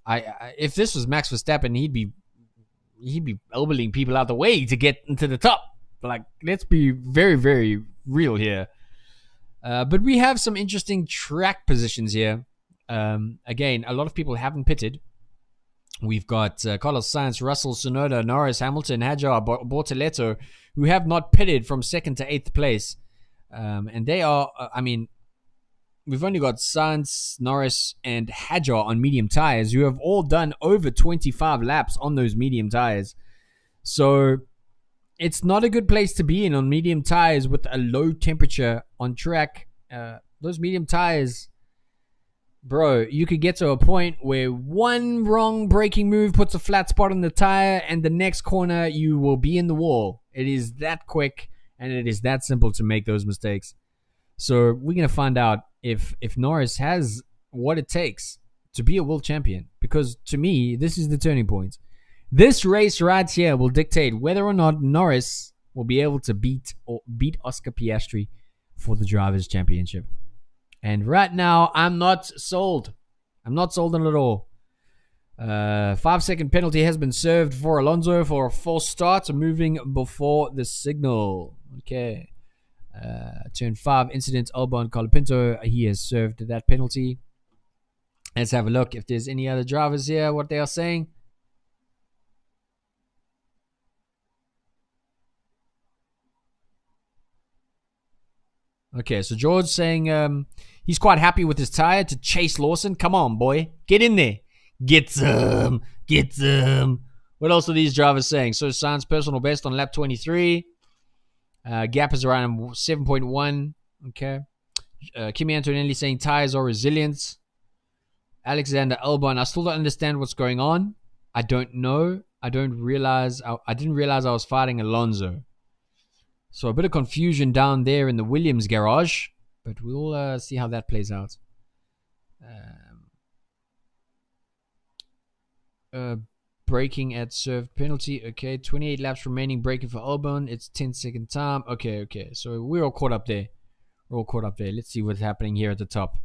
If this was Max Verstappen, he'd be elbowing people out the way to get into the top. Like, let's be very, very real here. But we have some interesting track positions here. Again, a lot of people haven't pitted. We've got Carlos Sainz, Russell, Tsunoda, Norris, Hamilton, Hadjar, Bortoleto, who have not pitted from 2nd to 8th place. And they are, we've only got Sainz, Norris, and Hadjar on medium tires, who have all done over 25 laps on those medium tires. So it's not a good place to be in on medium tires with a low temperature on track. Those medium tires, bro, you could get to a point where one wrong braking move puts a flat spot on the tire, and the next corner you will be in the wall. It is that quick, and it is that simple to make those mistakes. So we're going to find out if Norris has what it takes to be a world champion. Because to me, this is the turning point. This race right here will dictate whether or not Norris will be able to beat Oscar Piastri for the Drivers' Championship. And right now, I'm not sold. I'm not sold on it at all. 5-second penalty has been served for Alonso for a false start, moving before the signal. Okay. Turn 5 incident, Albon Colapinto. He has served that penalty. Let's have a look if there's any other drivers here, what they are saying. Okay, so George saying he's quite happy with his tire to chase Lawson. Come on, boy. Get in there. Get some. Get some. What else are these drivers saying? So Sainz personal best on lap 23. Gap is around 7.1. Okay. Kimi Antonelli saying tires are resilient. Alexander Albon, I still don't understand what's going on. I don't know. I didn't realize I was fighting Alonso. So a bit of confusion down there in the Williams garage, but we'll see how that plays out. Braking at served penalty. Okay, 28 laps remaining. Braking for Albon. It's 10-second time. Okay. So we're all caught up there. Let's see what's happening here at the top.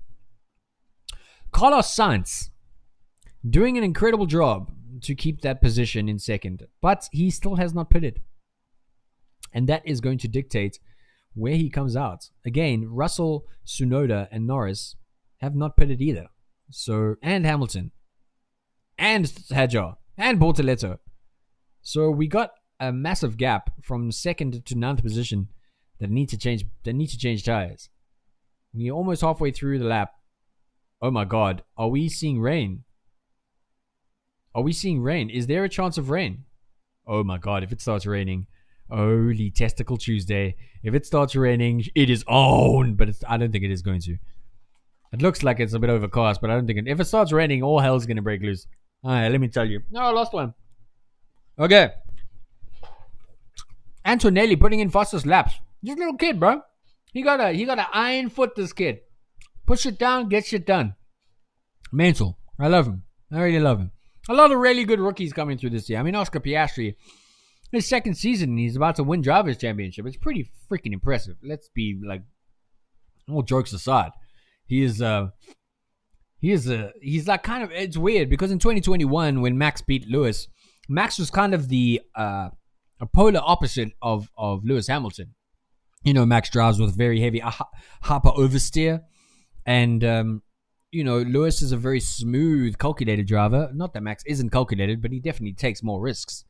Carlos Sainz doing an incredible job to keep that position in second, but he still has not pitted. And that is going to dictate where he comes out. Again, Russell, Tsunoda, and Norris have not pitted either. So, and Hamilton, and Hadjar, and Bortoleto. So we got a massive gap from 2nd to 9th position that need to change tires. We're almost halfway through the lap. Oh my God, are we seeing rain? Is there a chance of rain? Oh my God, if it starts raining. Holy Testicle Tuesday. If it starts raining, it is on. But I don't think it is going to. It looks like it's a bit overcast, but I don't think if it starts raining, all hell's going to break loose. Alright, let me tell you. No, I lost one. Okay. Antonelli putting in fastest laps. This little kid, bro. He got an iron foot, this kid. Push it down, get shit done. Mental. I love him. I really love him. A lot of really good rookies coming through this year. I mean, Oscar Piastri, his second season, he's about to win Drivers' Championship. It's pretty freaking impressive. Let's be like, all jokes aside, he's like kind of, it's weird because in 2021 when Max beat Lewis, Max was kind of the a polar opposite of Lewis Hamilton. You know, Max drives with very heavy hyper oversteer, and Lewis is a very smooth, calculated driver. Not that Max isn't calculated, but he definitely takes more risks.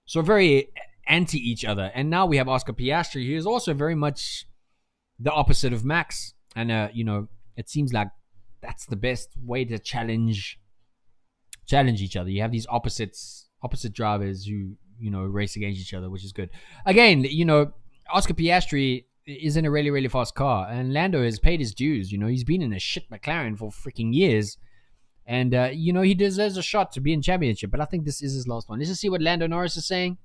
So very anti each other. And now we have Oscar Piastri, who is also very much the opposite of Max. And, it seems like that's the best way to challenge each other. You have these opposite drivers who, race against each other, which is good. Again, Oscar Piastri is in a really, really fast car. And Lando has paid his dues. He's been in a shit McLaren for freaking years. And, he deserves a shot to be in championship. But I think this is his last one. Let's just see what Lando Norris is saying.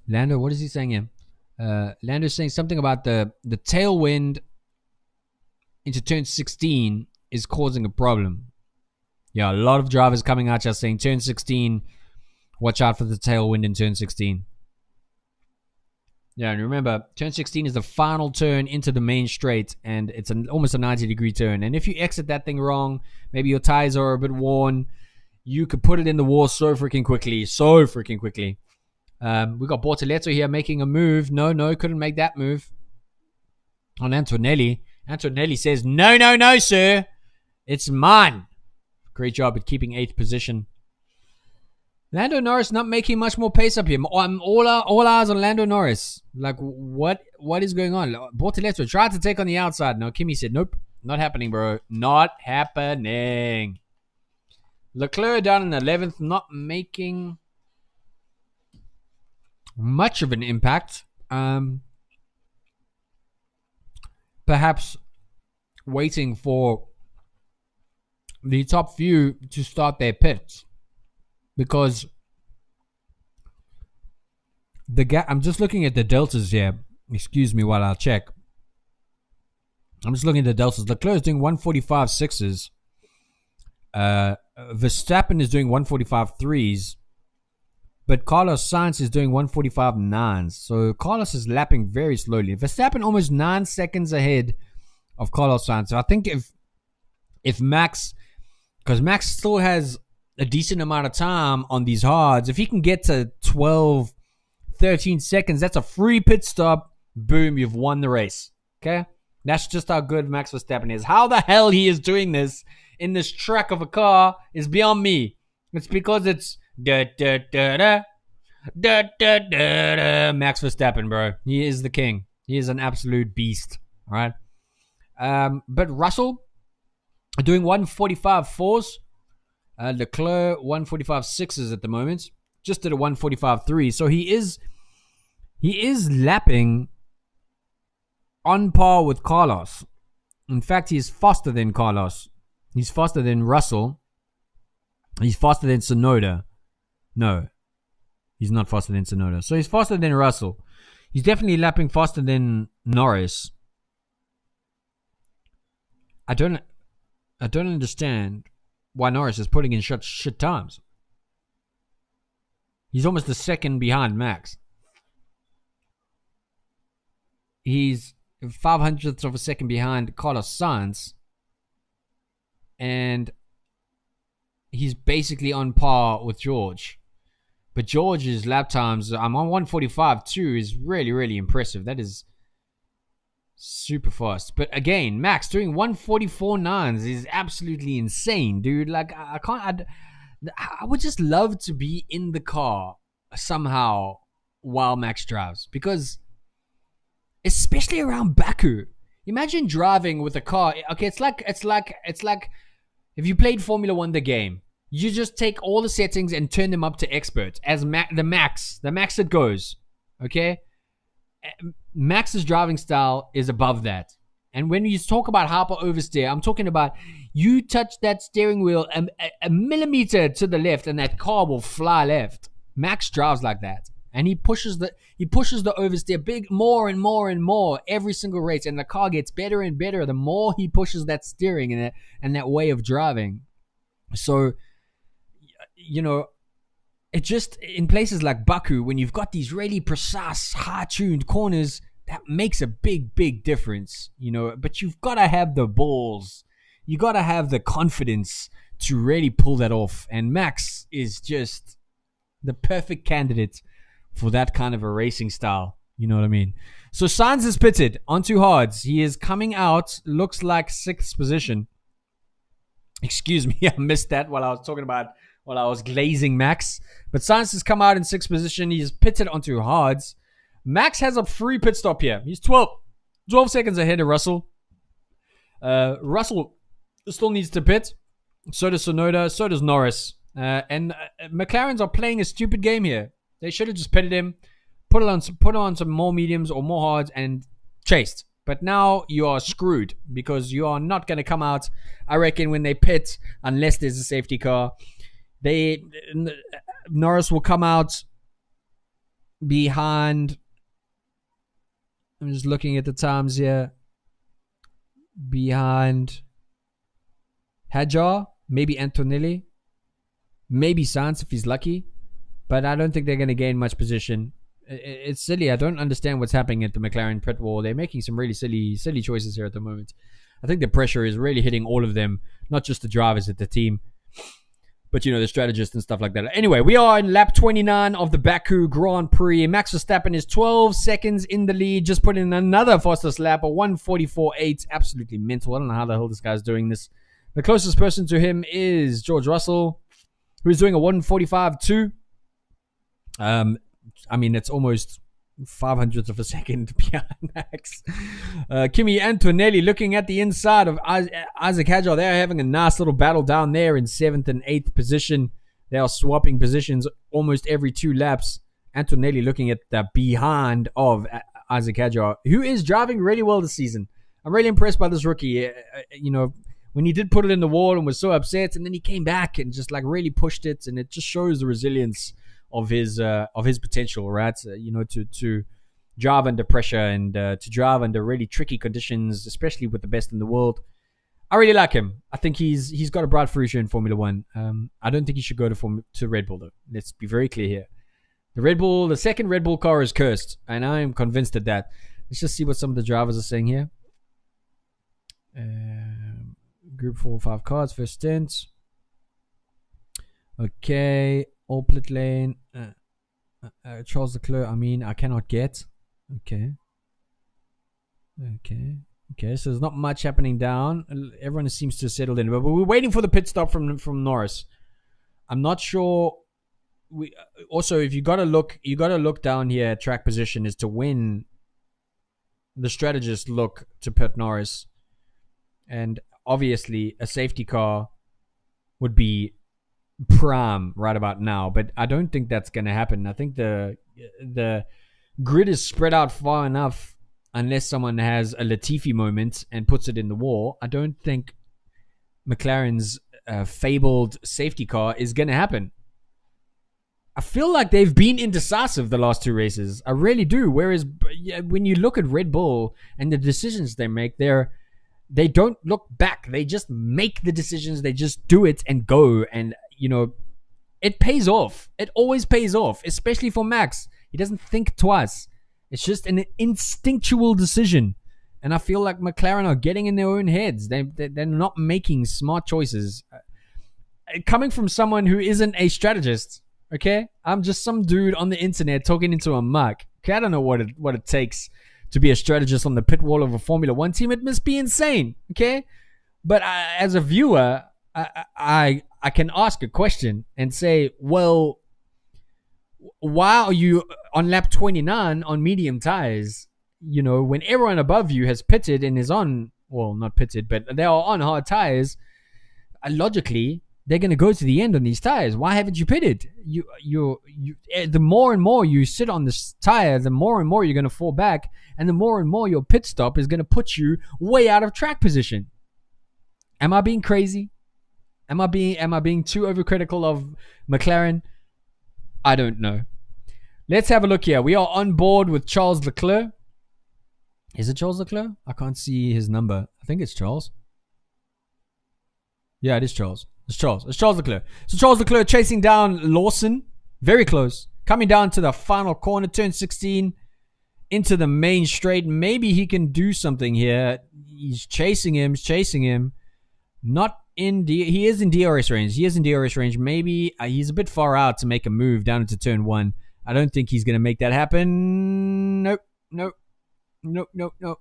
Lando, what is he saying here? Lando's saying something about the tailwind into turn 16 is causing a problem. Yeah, a lot of drivers coming out just saying turn 16 Watch out for the tailwind in turn 16. Yeah, and remember, turn 16 is the final turn into the main straight, and it's almost a 90-degree turn. And if you exit that thing wrong, maybe your tires are a bit worn, you could put it in the wall so freaking quickly. We got Bortoletto here making a move. No, couldn't make that move. On Antonelli. Antonelli says, no, sir. It's mine. Great job at keeping 8th position. Lando Norris not making much more pace up here. All eyes on Lando Norris. Like, what is going on? Bortoletto tried to take on the outside. No, Kimi said, nope, not happening, bro. Not happening. Leclerc down in 11th, not making much of an impact. Perhaps waiting for the top few to start their pits. Because the gap, I'm just looking at the deltas here. Excuse me while I check. I'm just looking at the deltas. Leclerc is doing 145.6s. Verstappen is doing 145.3s. But Carlos Sainz is doing 145.9s. So Carlos is lapping very slowly. Verstappen almost 9 seconds ahead of Carlos Sainz. So I think if Max, because Max still has a decent amount of time on these hards, if he can get to 12, 13 seconds, that's a free pit stop. Boom, you've won the race. Okay? That's just how good Max Verstappen is. How the hell he is doing this in this truck of a car is beyond me. It's because it's Max Verstappen, bro. He is the king. He is an absolute beast. All right. But Russell doing 145.4s. Leclerc 145.6s at the moment. Just did a 145.3. So he is lapping on par with Carlos. In fact, he is faster than Carlos. He's faster than Russell. He's faster than Tsunoda. No, he's not faster than Tsunoda. So he's faster than Russell. He's definitely lapping faster than Norris. I don't understand why Norris is putting in shit times. He's almost a second behind Max. He's 0.05 of a second behind Carlos Sainz. And he's basically on par with George. But George's lap times, I'm on 145 too, is really, really impressive. That is super fast. But again, Max doing 144.9s is absolutely insane, dude. Like, I would just love to be in the car somehow while Max drives. Because, especially around Baku, imagine driving with a car. Okay, it's like if you played Formula 1 the game, you just take all the settings and turn them up to expert as the max it goes. Okay? Max's driving style is above that. And when you talk about hyper oversteer, I'm talking about you touch that steering wheel a millimeter to the left and that car will fly left. Max drives like that. And he pushes the oversteer big more and more and more every single race, and the car gets better and better the more he pushes that steering and that way of driving. So, you know, it just, in places like Baku, when you've got these really precise, high-tuned corners, that makes a big, big difference, you know. But you've got to have the balls, you got to have the confidence to really pull that off. And Max is just the perfect candidate for that kind of a racing style. You know what I mean? So Sainz is pitted onto hards. He is coming out, looks like 6th position. Excuse me, I missed that while I was glazing Max. But Sainz has come out in 6th position. He is pitted onto hards. Max has a free pit stop here. He's 12 seconds ahead of Russell. Russell still needs to pit. So does Tsunoda. So does Norris. And McLarens are playing a stupid game here. They should have just pitted him, put on some more mediums or more hards and chased. But now you are screwed because you are not going to come out, I reckon, when they pit unless there's a safety car. Norris will come out behind. I'm just looking at the times here. Behind Hadjar, maybe Antonelli, maybe Sainz if he's lucky. but I don't think they're going to gain much position. It's silly. I don't understand what's happening at the McLaren pit wall. They're making some really silly choices here at the moment. I think the pressure is really hitting all of them, not just the drivers at the team, but, the strategists and stuff like that. Anyway, we are in lap 29 of the Baku Grand Prix. Max Verstappen is 12 seconds in the lead. Just put in another fastest lap, a 1:44.8. Absolutely mental. I don't know how the hell this guy's doing this. The closest person to him is George Russell, who's doing a 1:45.2. It's almost 500th of a second behind Max. Kimi Antonelli looking at the inside of Isaac Hadjar. They're having a nice little battle down there in 7th and 8th position. They are swapping positions almost every 2 laps. Antonelli looking at the behind of Isaac Hadjar, who is driving really well this season. I'm really impressed by this rookie. When he did put it in the wall and was so upset, and then he came back and just really pushed it, and it just shows the resilience of his potential, right? To drive under pressure and to drive under really tricky conditions, especially with the best in the world. I really like him. I think he's got a bright future in Formula One. I don't think he should go to Red Bull though. Let's be very clear here. The second Red Bull car is cursed, and I am convinced of that. Let's just see what some of the drivers are saying here. Group 4 or 5 cars, first stint. Okay. All pit lane. Charles Leclerc, I cannot get. Okay. So there's not much happening down. Everyone seems to have settled in. But we're waiting for the pit stop from Norris. I'm not sure. Also, if you gotta look down here at track position is to when the strategists look to pit Norris. And obviously a safety car would be prime right about now, but I don't think that's going to happen. I think the grid is spread out far enough unless someone has a Latifi moment and puts it in the wall. I don't think McLaren's fabled safety car is going to happen. I feel like they've been indecisive the last 2 races. I really do. Whereas when you look at Red Bull and the decisions they make, they don't look back. They just make the decisions. They just do it and go. And, it pays off. It always pays off, especially for Max. He doesn't think twice. It's just an instinctual decision. And I feel like McLaren are getting in their own heads. They're not making smart choices. Coming from someone who isn't a strategist, okay? I'm just some dude on the internet talking into a mic. Okay, I don't know what it takes to be a strategist on the pit wall of a Formula One team. It must be insane, okay? But as a viewer, I can ask a question and say, well, why are you on lap 29 on medium tires? When everyone above you has pitted and is on, well, not pitted, but they are on hard tires, logically, they're going to go to the end on these tires. Why haven't you pitted? The more and more you sit on this tire, the more and more you're going to fall back, and the more and more your pit stop is going to put you way out of track position. Am I being crazy? Am I being too overcritical of McLaren? I don't know. Let's have a look here. We are on board with Charles Leclerc. Is it Charles Leclerc? I can't see his number. I think it's Charles. Yeah, it is Charles. It's Charles Leclerc. So Charles Leclerc chasing down Lawson. Very close. Coming down to the final corner, turn 16. Into the main straight. Maybe he can do something here. He's chasing him. Not in he is in DRS range. Maybe he's a bit far out to make a move down into turn 1. I don't think he's going to make that happen. Nope.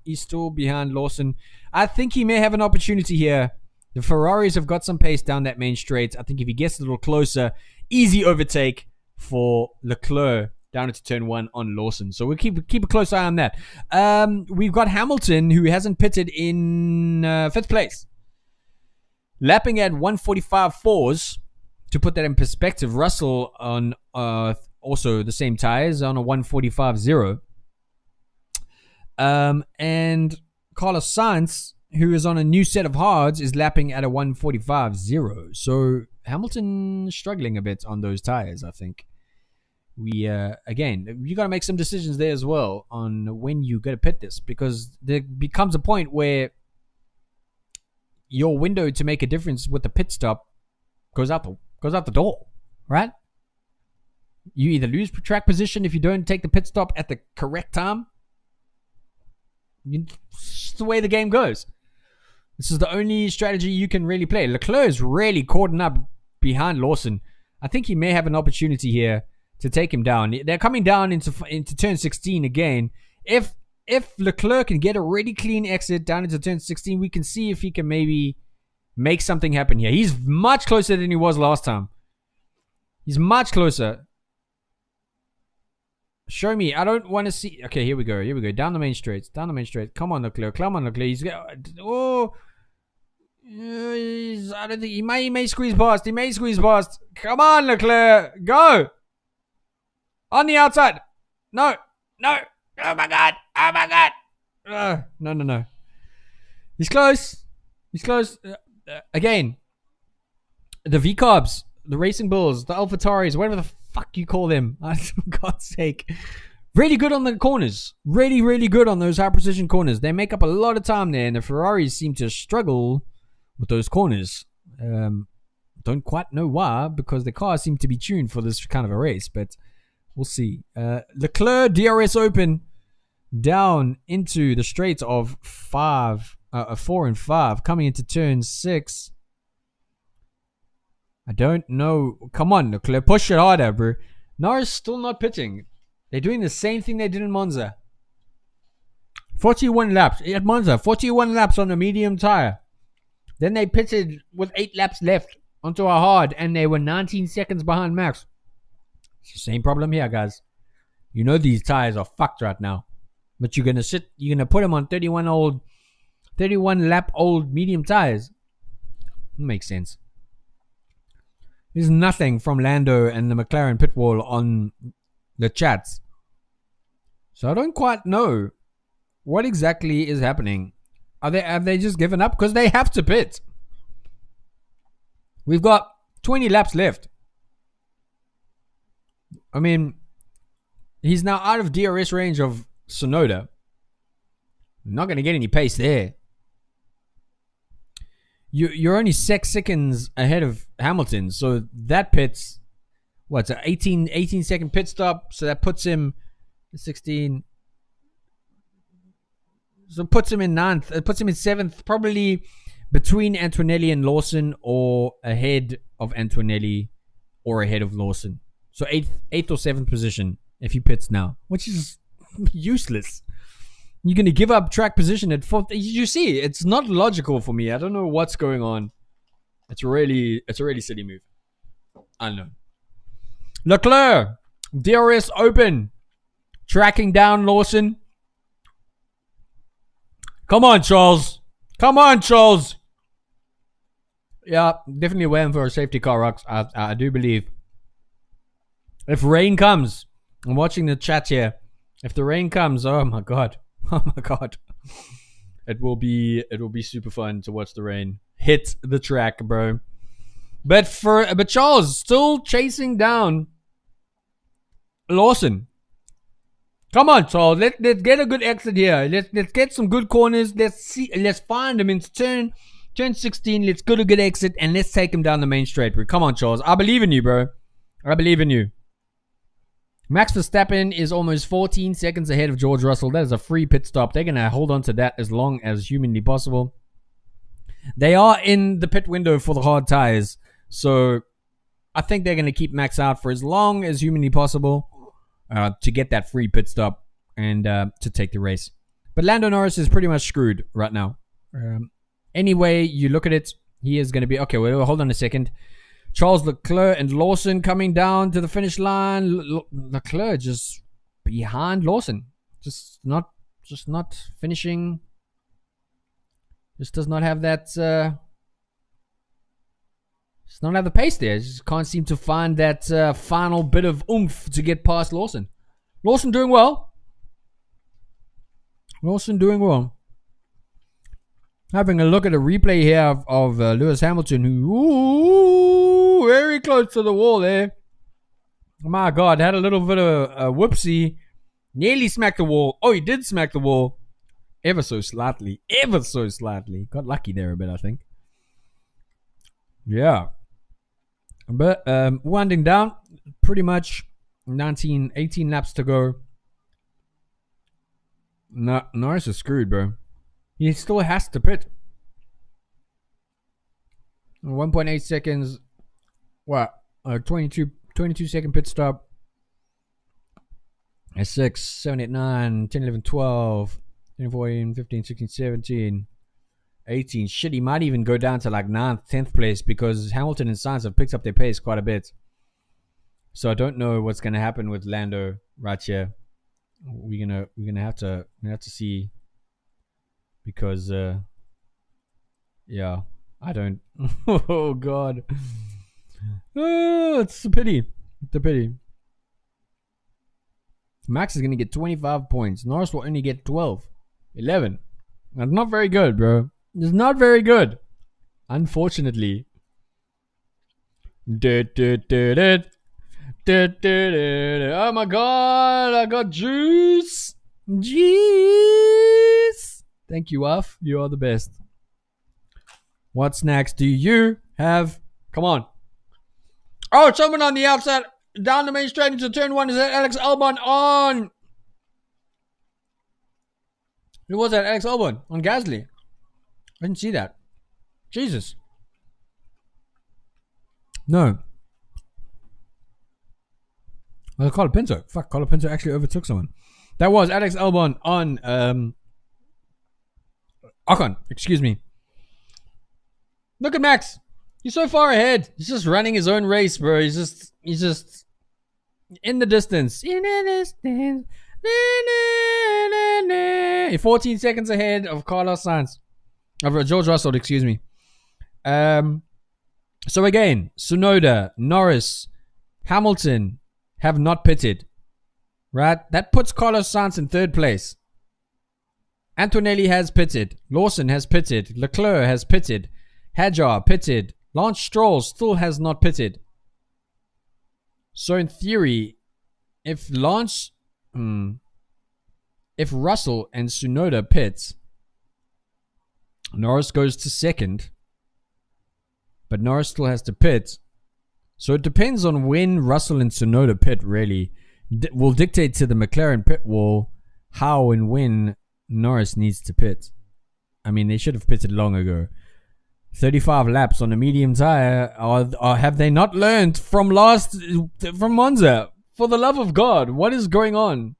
He's still behind Lawson. I think he may have an opportunity here. The Ferraris have got some pace down that main straight. I think if he gets a little closer, easy overtake for Leclerc down into turn 1 on Lawson. So we'll keep a close eye on that. We've got Hamilton, who hasn't pitted in 5th place. Lapping at 1:45.4s. To put that in perspective, Russell on also the same tires on a 1:45.0. And Carlos Sainz, who is on a new set of hards, is lapping at a 1:45.0. So Hamilton struggling a bit on those tires, I think. Again, you got to make some decisions there as well on when you got to pit this, because there becomes a point where your window to make a difference with the pit stop goes out the door, right? You either lose track position if you don't take the pit stop at the correct time. It's the way the game goes. This is the only strategy you can really play. Leclerc is really caught up behind Lawson. I think he may have an opportunity here to take him down. They're coming down into turn 16 again. If Leclerc can get a really clean exit down into turn 16, we can see if he can maybe make something happen here. He's much closer than he was last time. He's much closer. Show me. I don't want to see. Okay, here we go. Here we go. Down the main straight. Down the main straight. Come on, Leclerc. Come on, Leclerc. He's oh. I don't think he may squeeze past. He may squeeze past. Come on, Leclerc. Go. On the outside. No. No. Oh my god. Oh my god. No. He's close. He's close. Again. The V-Carbs. The Racing Bulls. The AlphaTauris. Whatever the fuck you call them. For God's sake. Really good on the corners. Really, really good on those high precision corners. They make up a lot of time there. And the Ferraris seem to struggle with those corners. Don't quite know why. Because the cars seem to be tuned for this kind of a race. But we'll see. Leclerc DRS Open. Down into the straight of 4 and 5. Coming into turn 6. I don't know. Come on, Leclerc. Push it harder, bro. Norris still not pitting. They're doing the same thing they did in Monza. 41 laps. At Monza, 41 laps on a medium tire. Then they pitted with 8 laps left onto a hard, and they were 19 seconds behind Max. It's the same problem here, guys. You know these tires are fucked right now. But you're gonna put them on 31 lap old medium tires. Makes sense. There's nothing from Lando and the McLaren pit wall on the chats. So I don't quite know what exactly is happening. Have they just given up? Because they have to pit. We've got 20 laps left. I mean, he's now out of DRS range of Tsunoda. Not going to get any pace there. You're only 6 seconds ahead of Hamilton, so that pits, what's an 18 second pit stop, so that puts him 16, so puts him in 9th, it puts him in 7th, probably between Antonelli and Lawson, or ahead of Antonelli, or ahead of Lawson. So 8th or 7th position if he pits now, which is useless. You're going to give up track position at 4th. You see, it's not logical for me. I don't know what's going on. It's a really silly move. I don't know. Leclerc, DRS open. Tracking down Lawson. Come on, Charles. Come on, Charles. Yeah, definitely waiting for a safety car, Rux. I do believe. If rain comes, I'm watching the chat here. If the rain comes, oh my god. Oh my god. It will be super fun to watch the rain hit the track, bro. But Charles still chasing down Lawson. Come on, Charles. Let's get a good exit here. Let's get some good corners. Let's find him into turn 16. Let's get a good exit and let's take him down the main straight, bro. Come on, Charles. I believe in you, bro. I believe in you. Max Verstappen is almost 14 seconds ahead of George Russell. That is a free pit stop. They're going to hold on to that as long as humanly possible. They are in the pit window for the hard tires. So I think they're going to keep Max out for as long as humanly possible to get that free pit stop and to take the race. But Lando Norris is pretty much screwed right now. Anyway, you look at it, he is going to be... Okay, well, hold on a second. Charles Leclerc and Lawson coming down to the finish line. Leclerc just behind Lawson. Just not finishing. Just does not have that... just don't have the pace there. Just can't seem to find that final bit of oomph to get past Lawson. Lawson doing well. Lawson doing well. Having a look at a replay here of Lewis Hamilton, who very close to the wall there. My God, had a little bit of a whoopsie. Nearly smacked the wall. Oh, he did smack the wall. Ever so slightly. Ever so slightly. Got lucky there a bit, I think. Yeah. But winding down, pretty much 18 laps to go. No, Norris is screwed, bro. He still has to pit. 1.8 seconds. What? 22 second pit stop. At 6, 7, 8, 9, 10, 11, 12, 13, 14, 15, 16, 17, 18. Shit, he might even go down to like 9th, 10th place because Hamilton and Sainz have picked up their pace quite a bit. So I don't know what's gonna happen with Lando right here. We're gonna have to see because yeah, I don't. Oh god, oh, it's a pity. It's a pity. Max is gonna get 25 points. Norris will only get 12, 11. That's not very good, bro. It's not very good, unfortunately. Oh my god, I got juice. Jeez. Thank you, Uff. You are the best. What snacks do you have? Come on. Oh, someone on the outside. Down the main straight into turn 1. Is that Alex Albon on? Who was that? Alex Albon on Gasly. I didn't see that. Jesus. No. Well, Colapinto. Fuck, Colapinto actually overtook someone. That was Alex Albon on Ocon. Excuse me. Look at Max. He's so far ahead. He's just running his own race, bro. He's just in the distance. In the distance. 14 seconds ahead of Carlos Sainz. Of George Russell, excuse me. So again, Tsunoda, Norris, Hamilton have not pitted. Right? That puts Carlos Sainz in 3rd place. Antonelli has pitted. Lawson has pitted. Leclerc has pitted. Hadjar pitted. Lance Stroll still has not pitted. So in theory, if Russell and Tsunoda pits, Norris goes to 2nd, but Norris still has to pit. So it depends on when Russell and Tsunoda pit, really. Will dictate to the McLaren pit wall how and when Norris needs to pit. I mean, they should have pitted long ago. 35 laps on a medium tire. Have they not learned from Monza? For the love of God, what is going on?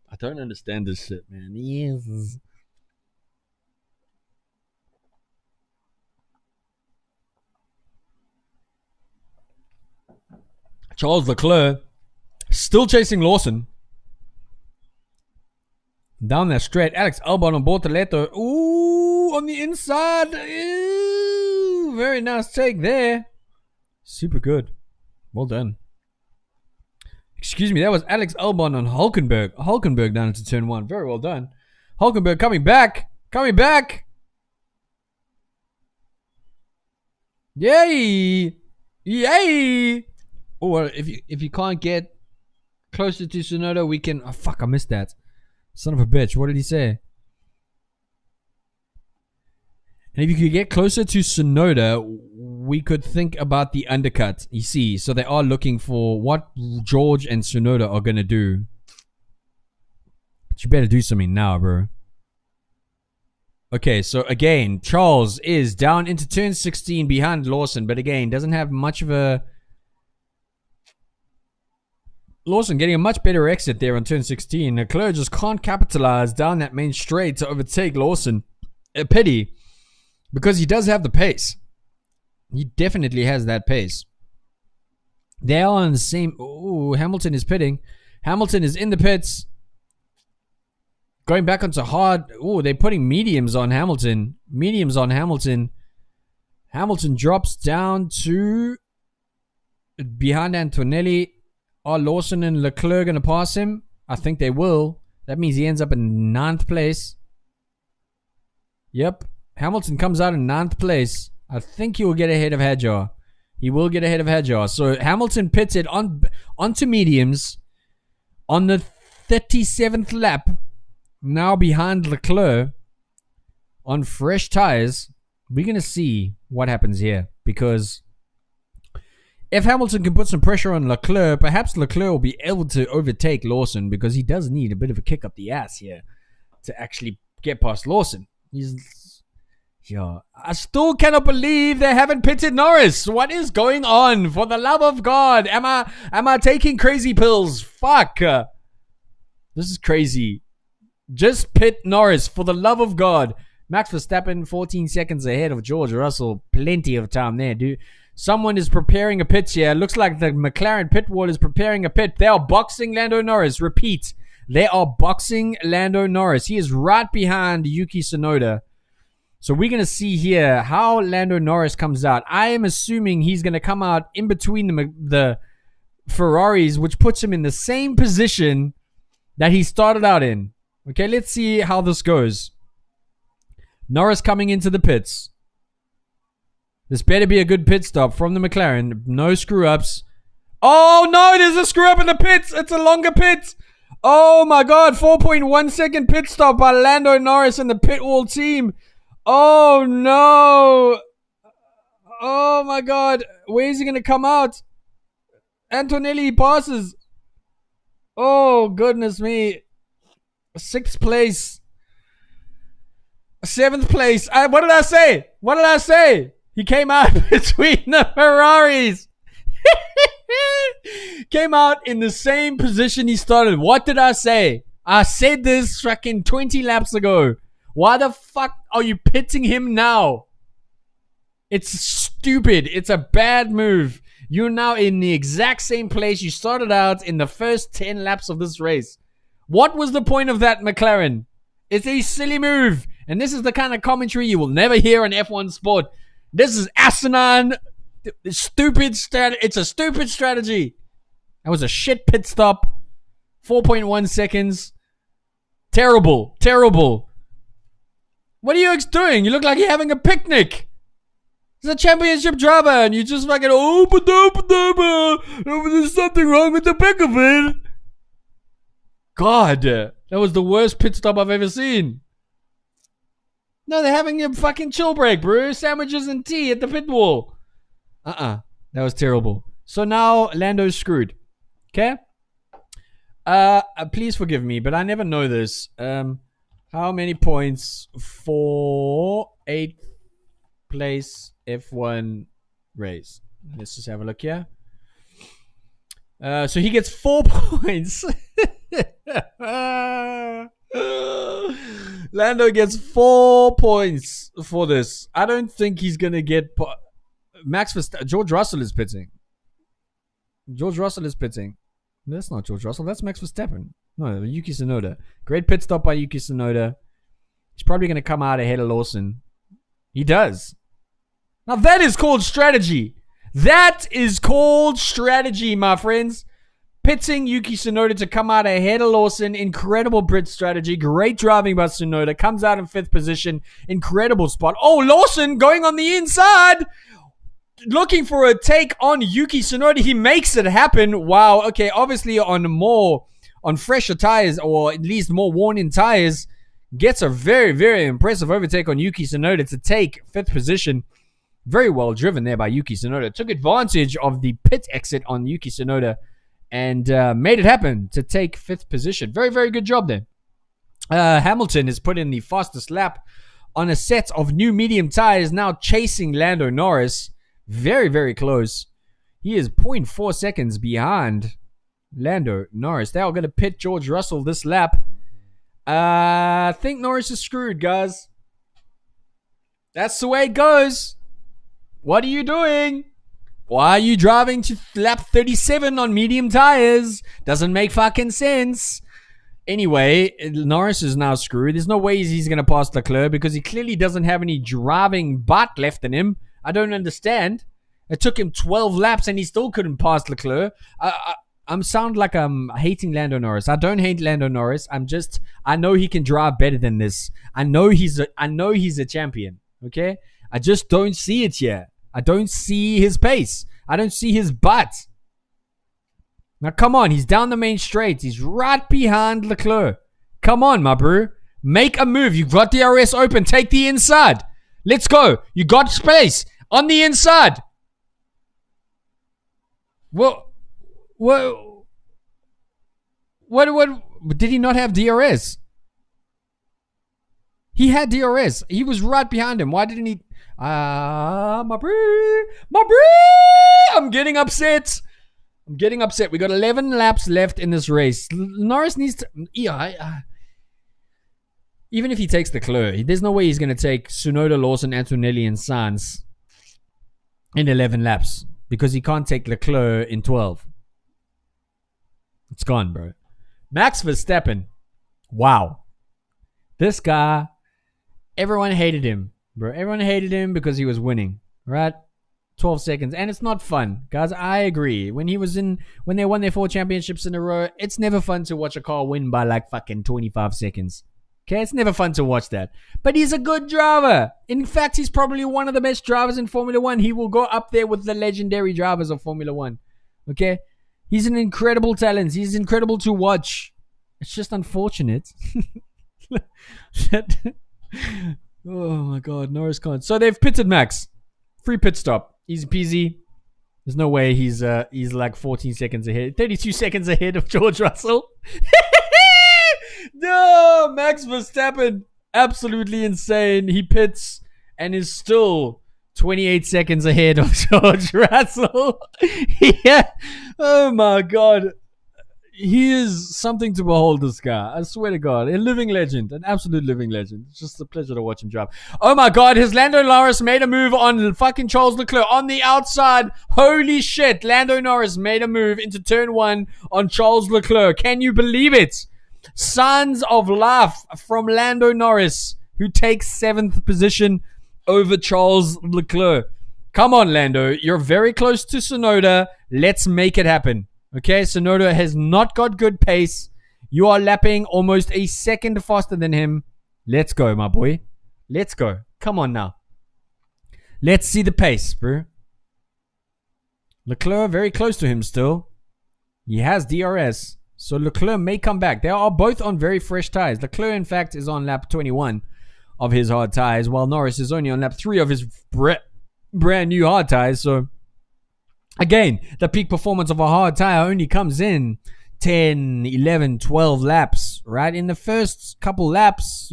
I don't understand this shit, man. Yes. Charles Leclerc still chasing Lawson. Down that straight. Alex Albon on Bortoleto. Ooh, on the inside. Ooh, very nice take there. Super good. Well done. Excuse me, that was Alex Albon on Hulkenberg. Hulkenberg down into turn 1. Very well done. Hulkenberg coming back. Coming back. Yay. Yay. Or if you can't get closer to Tsunoda, we can... Oh, fuck, I missed that. Son of a bitch. What did he say? And if you could get closer to Tsunoda, we could think about the undercut. You see, so they are looking for what George and Tsunoda are going to do. But you better do something now, bro. Okay, so again, Charles is down into turn 16 behind Lawson, but again, doesn't have much of a... Lawson getting a much better exit there on turn 16. Leclerc just can't capitalize down that main straight to overtake Lawson. A pity, because he does have the pace. He definitely has that pace. They are on the same... Ooh, Hamilton is pitting. Hamilton is in the pits. Going back onto hard. Ooh, they're putting mediums on Hamilton. Mediums on Hamilton. Hamilton drops down to... behind Antonelli. Are Lawson and Leclerc going to pass him? I think they will. That means he ends up in 9th place. Yep. Hamilton comes out in 9th place. I think he will get ahead of Hadjar. He will get ahead of Hadjar. So Hamilton pitted onto mediums on the 37th lap. Now behind Leclerc on fresh tires. We're going to see what happens here. Because If Hamilton can put some pressure on Leclerc, perhaps Leclerc will be able to overtake Lawson because he does need a bit of a kick up the ass here to actually get past Lawson. I still cannot believe they haven't pitted Norris. What is going on? For the love of God, am I taking crazy pills? Fuck. This is crazy. Just pit Norris, for the love of God. Max Verstappen, 14 seconds ahead of George Russell. Plenty of time there, dude. Someone is preparing a pit here. Looks like the McLaren pit wall is preparing a pit. They are boxing Lando Norris. Repeat. They are boxing Lando Norris. He is right behind Yuki Tsunoda. So we're going to see here how Lando Norris comes out. I am assuming he's going to come out in between the Ferraris, which puts him in the same position that he started out in. Okay, let's see how this goes. Norris coming into the pits. This better be a good pit stop from the McLaren. No screw-ups. Oh, no, there's a screw-up in the pits. It's a longer pit. Oh, my God. 4.1 second pit stop by Lando Norris and the pit wall team. Oh, no. Oh, my God. Where is he going to come out? Antonelli passes. Oh, goodness me. 6th place. 7th place. What did I say? What did I say? He came out between the Ferraris. Came out in the same position he started. What did I say? I said this fucking 20 laps ago. Why the fuck are you pitting him now? It's stupid. It's a bad move. You're now in the exact same place you started out in the first 10 laps of this race. What was the point of that, McLaren? It's a silly move. And this is the kind of commentary you will never hear on F1 Sport. This is asinine. Stupid It's a stupid strategy. That was a shit pit stop. 4.1 seconds. Terrible. Terrible. What are you doing? You look like you're having a picnic. He's a championship driver and you just fucking, there's something wrong with the back of it. God, that was the worst pit stop I've ever seen. No, they're having a fucking chill break, bro. Sandwiches and tea at the pit wall. That was terrible. So now Lando's screwed. Okay? Please forgive me, but I never know this. How many points for 8th place F1 race? Let's just have a look here. So he gets 4 points. Lando gets 4 points for this. I don't think he's gonna get Max Verstappen. George Russell is pitting. George Russell is pitting. That's not George Russell. That's Max Verstappen. No, Yuki Tsunoda. Great pit stop by Yuki Tsunoda. He's probably gonna come out ahead of Lawson. He does. Now that is called strategy. That is called strategy, my friends. Pitting Yuki Tsunoda to come out ahead of Lawson. Incredible Brit strategy. Great driving by Tsunoda. Comes out in 5th position. Incredible spot. Oh, Lawson going on the inside. Looking for a take on Yuki Tsunoda. He makes it happen. Wow. Okay, obviously on fresher tires, or at least more worn-in tires, gets a very, very impressive overtake on Yuki Tsunoda to take 5th position. Very well driven there by Yuki Tsunoda. Took advantage of the pit exit on Yuki Tsunoda and made it happen to take 5th position. Very, very good job there. Hamilton has put in the fastest lap on a set of new medium tires, now chasing Lando Norris. Very, very close. He is 0.4 seconds behind Lando Norris. They are going to pit George Russell this lap. I think Norris is screwed, guys. That's the way it goes. What are you doing? Why are you driving to lap 37 on medium tires? Doesn't make fucking sense. Anyway, Norris is now screwed. There's no way he's going to pass Leclerc because he clearly doesn't have any driving butt left in him. I don't understand. It took him 12 laps and he still couldn't pass Leclerc. I'm sound like I'm hating Lando Norris. I don't hate Lando Norris. I know he can drive better than this. I know he's a champion. Okay? I just don't see it yet. I don't see his pace. I don't see his butt. Now, come on. He's down the main straight. He's right behind Leclerc. Come on, my bro. Make a move. You've got the DRS open. Take the inside. Let's go. You got space on the inside. What? What? What? Did he not have DRS? He had DRS. He was right behind him. Why didn't he? My brie. I'm getting upset. We got 11 laps left in this race. Norris needs to. Yeah, even if he takes the Leclerc, there's no way he's going to take Tsunoda, Lawson, Antonelli, and Sainz in 11 laps because he can't take Leclerc in 12. It's gone, bro. Max Verstappen. Wow. This guy, everyone hated him, bro. Everyone hated him because he was winning, right? 12 seconds. And it's not fun. Guys, I agree. When they won their 4 championships in a row, it's never fun to watch a car win by like fucking 25 seconds. Okay, it's never fun to watch that. But he's a good driver. In fact, he's probably one of the best drivers in Formula 1. He will go up there with the legendary drivers of Formula 1. Okay? He's an incredible talent. He's incredible to watch. It's just unfortunate. Oh my god, Norris can't. So they've pitted Max. Free pit stop. Easy peasy. There's no way he's like 14 seconds ahead. 32 seconds ahead of George Russell. No, Max Verstappen, absolutely insane. He pits and is still 28 seconds ahead of George Russell. Yeah. Oh my god. He is something to behold, this guy. I swear to God. A living legend. An absolute living legend. It's just a pleasure to watch him drive. Oh my God. His Lando Norris made a move on fucking Charles Leclerc on the outside. Holy shit. Lando Norris made a move into turn 1 on Charles Leclerc. Can you believe it? Signs of life from Lando Norris, who takes 7th position over Charles Leclerc. Come on, Lando. You're very close to Tsunoda. Let's make it happen. Okay, Tsunoda has not got good pace. You are lapping almost a second faster than him. Let's go, my boy. Let's go. Come on now. Let's see the pace, bro. Leclerc very close to him still. He has DRS. So Leclerc may come back. They are both on very fresh tires. Leclerc, in fact, is on lap 21 of his hard tires, while Norris is only on lap 3 of his brand new hard tires. So again, the peak performance of a hard tire only comes in 10, 11, 12 laps, right? In the first couple laps,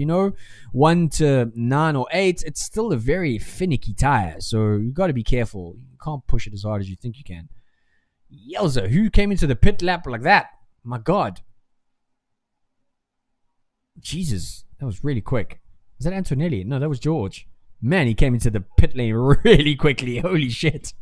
1 to 9 or 8, it's still a very finicky tire. So you got to be careful. You can't push it as hard as you think you can. Yelza, who came into the pit lap like that? My God. Jesus, that was really quick. Was that Antonelli? No, that was George. Man, he came into the pit lane really quickly. Holy shit.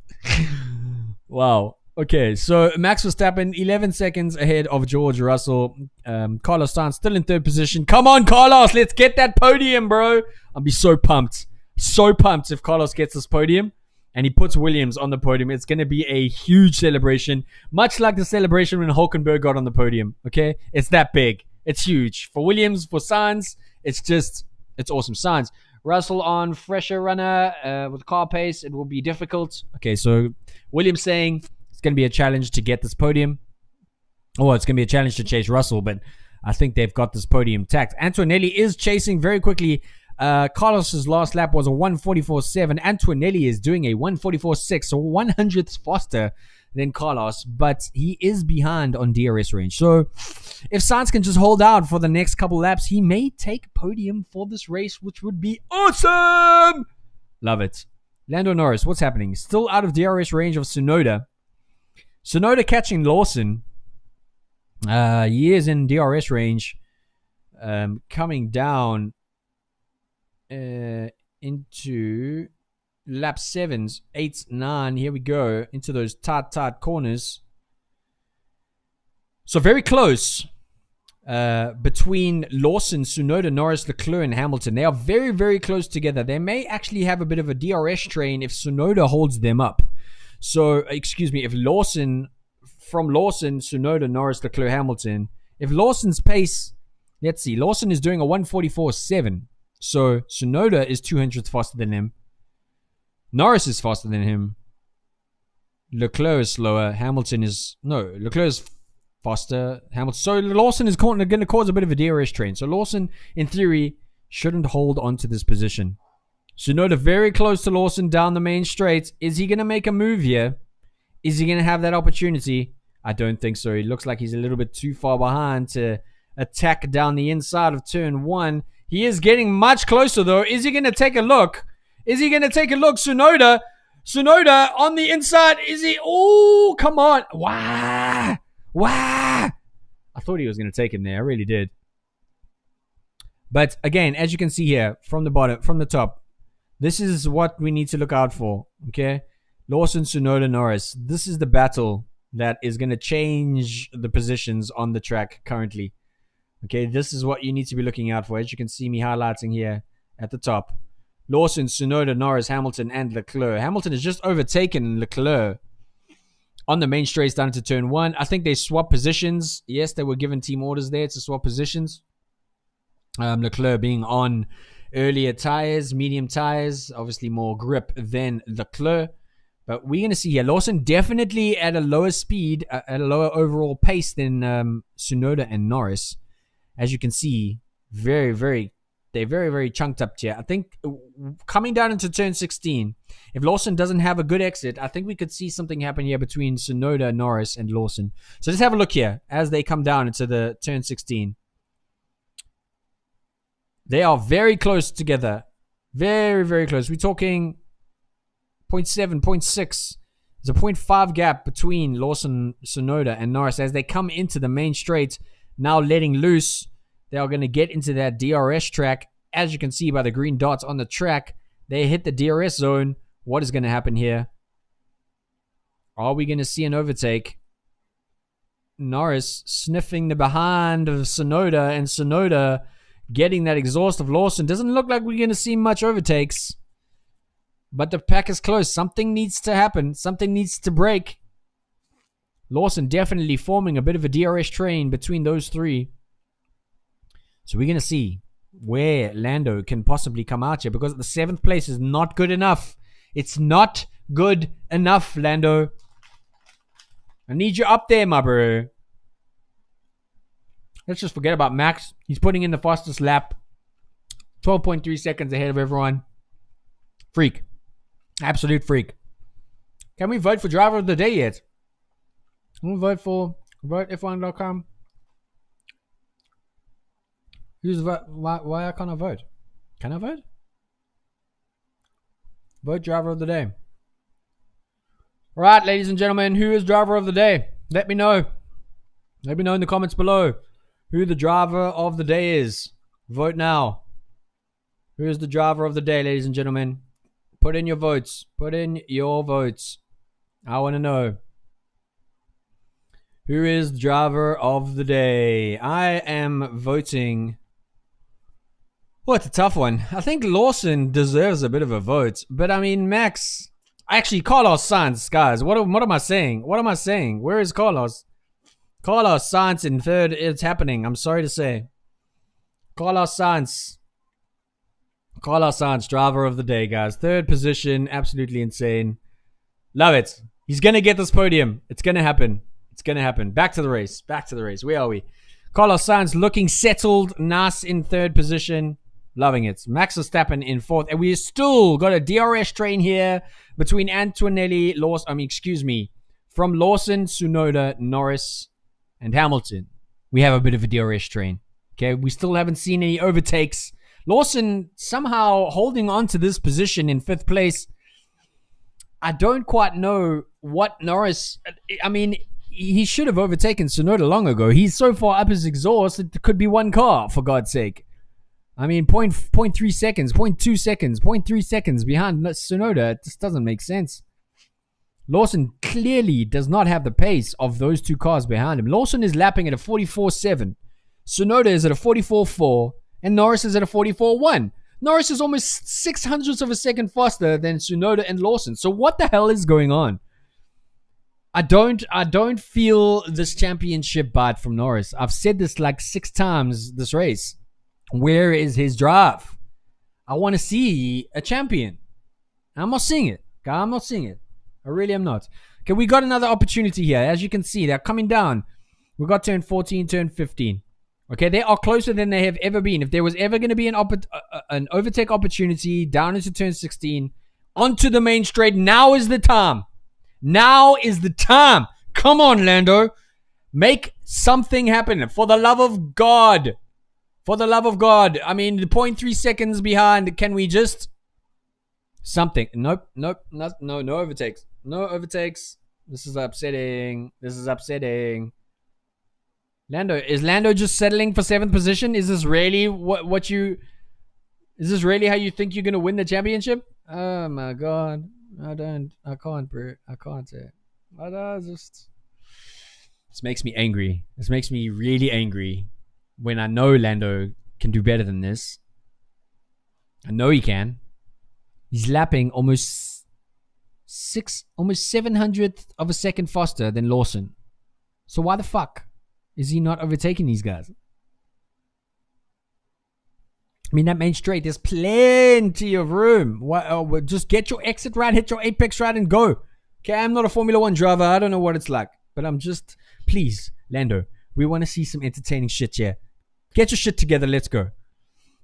Wow. Okay, so Max Verstappen, 11 seconds ahead of George Russell. Carlos Sainz still in 3rd position. Come on, Carlos. Let's get that podium, bro. I'll be so pumped. So pumped if Carlos gets this podium and he puts Williams on the podium. It's going to be a huge celebration. Much like the celebration when Hulkenberg got on the podium. Okay? It's that big. It's huge. For Williams, for Sainz, it's awesome. Sainz. Russell on fresher runner with car pace. It will be difficult. Okay, so Williams saying it's going to be a challenge to get this podium. Oh, it's going to be a challenge to chase Russell, but I think they've got this podium tacked. Antonelli is chasing very quickly. Carlos's last lap was a 1:44.7. Antonelli is doing a 1:44.6, so 100th faster than Carlos, but he is behind on DRS range. So if Sainz can just hold out for the next couple laps, he may take podium for this race, which would be awesome. Love it. Lando Norris, what's happening? Still out of DRS range of Tsunoda. Tsunoda catching Lawson. He is in DRS range. Coming down into lap 7s, 8s, 9. Here we go. Into those tight corners. So very close between Lawson, Tsunoda, Norris, Leclerc, and Hamilton. They are very, very close together. They may actually have a bit of a DRS train if Tsunoda holds them up. So, if Lawson, Tsunoda, Norris, Leclerc, Hamilton. If Lawson's pace, let's see, Lawson is doing a 1:44.7. So Tsunoda is 200th faster than him. Norris is faster than him. Leclerc is slower. Leclerc is faster. Hamilton. So Lawson is going to cause a bit of a DRS train. So Lawson, in theory, shouldn't hold on to this position. Tsunoda very close to Lawson down the main straight. Is he going to make a move here? Is he going to have that opportunity? I don't think so. He looks like he's a little bit too far behind to attack down the inside of turn 1. He is getting much closer, though. Is he going to take a look? Is he going to take a look? Tsunoda on the inside. Is he? Oh, come on. Wow. I thought he was going to take him there. I really did. But again, as you can see here, from the top, this is what we need to look out for. Okay? Lawson, Tsunoda, Norris. This is the battle that is going to change the positions on the track currently. Okay, this is what you need to be looking out for. As you can see me highlighting here at the top. Lawson, Tsunoda, Norris, Hamilton, and Leclerc. Hamilton has just overtaken Leclerc on the main straights down into turn 1. I think they swapped positions. Yes, they were given team orders there to swap positions. Leclerc being on earlier tires, medium tires, obviously more grip than Leclerc. But we're going to see here, Lawson definitely at a lower speed, at a lower overall pace than Tsunoda and Norris. As you can see, they're very, very chunked up here. I think coming down into turn 16, if Lawson doesn't have a good exit, I think we could see something happen here between Tsunoda, Norris, and Lawson. So let's have a look here as they come down into the turn 16. They are very close together. Very, very close. We're talking 0.7, 0.6. There's a 0.5 gap between Lawson, Tsunoda, and Norris as they come into the main straight. Now letting loose. They are going to get into that DRS track. As you can see by the green dots on the track, they hit the DRS zone. What is going to happen here? Are we going to see an overtake? Norris sniffing the behind of Tsunoda, and Tsunoda getting that exhaust of Lawson. Doesn't look like we're going to see much overtakes. But the pack is close. Something needs to happen. Something needs to break. Lawson definitely forming a bit of a DRS train between those three. So we're going to see where Lando can possibly come out here, because the 7th place is not good enough. It's not good enough, Lando. I need you up there, my bro. Let's just forget about Max. He's putting in the fastest lap. 12.3 seconds ahead of everyone. Freak. Absolute freak. Can we vote for driver of the day yet? We'll vote for voteF1.com. Why can't I vote? Can I vote? Vote driver of the day. Alright, ladies and gentlemen, who is driver of the day? Let me know. Let me know in the comments below who the driver of the day is. Vote now. Who is the driver of the day, ladies and gentlemen? Put in your votes. Put in your votes. I want to know. Who is the driver of the day? I am voting. Well, it's a tough one. I think Lawson deserves a bit of a vote. But I mean, Max. Actually, Carlos Sainz, guys. What am I saying? What am I saying? Where is Carlos? Carlos Sainz in third. It's happening. I'm sorry to say. Carlos Sainz. Carlos Sainz, driver of the day, guys. Third position. Absolutely insane. Love it. He's going to get this podium. It's going to happen. It's going to happen. Back to the race. Back to the race. Where are we? Carlos Sainz looking settled. Nice in third position. Loving it. Max Verstappen in fourth. And we still got a DRS train here between Antonelli, from Lawson, Tsunoda, Norris, and Hamilton. We have a bit of a DRS train. Okay, we still haven't seen any overtakes. Lawson somehow holding on to this position in 5th place. I don't quite know what Norris... I mean, he should have overtaken Tsunoda long ago. He's so far up his exhaust, it could be one car, for God's sake. I mean, 0.3 seconds, 0.2 seconds, 0.3 seconds behind Tsunoda. It just doesn't make sense. Lawson clearly does not have the pace of those two cars behind him. Lawson is lapping at a 44.7. Tsunoda is at a 44.4. And Norris is at a 44.1. Norris is almost 0.06 of a second faster than Tsunoda and Lawson. So what the hell is going on? I don't feel this championship bite from Norris. I've said this like 6 times this race. Where is his drive? I want to see a champion. I'm not seeing it. I'm not seeing it. I really am not. Okay, we got another opportunity here. As you can see, they're coming down. We got turn 14, turn 15. Okay, they are closer than they have ever been. If there was ever going to be an overtake opportunity down into turn 16, onto the main straight, now is the time. Now is the time. Come on, Lando. Make something happen. For the love of God. For the love of God. I mean, the 0.3 seconds behind. Can we just... Something. Nope. No overtakes. No overtakes. This is upsetting. Lando. Is Lando just settling for 7th position? Is this really what you... Is this really how you think you're going to win the championship? Oh my God. I can't, bro. I can't say it. This makes me angry. This makes me really angry when I know Lando can do better than this. I know he can. He's lapping almost 700th of a second faster than Lawson. So why the fuck is he not overtaking these guys? I mean, that main straight, there's plenty of room. Just get your exit right, hit your apex right, and go. Okay, I'm not a Formula 1 driver. I don't know what it's like. But I'm just... Please, Lando, we want to see some entertaining shit here. Get your shit together. Let's go.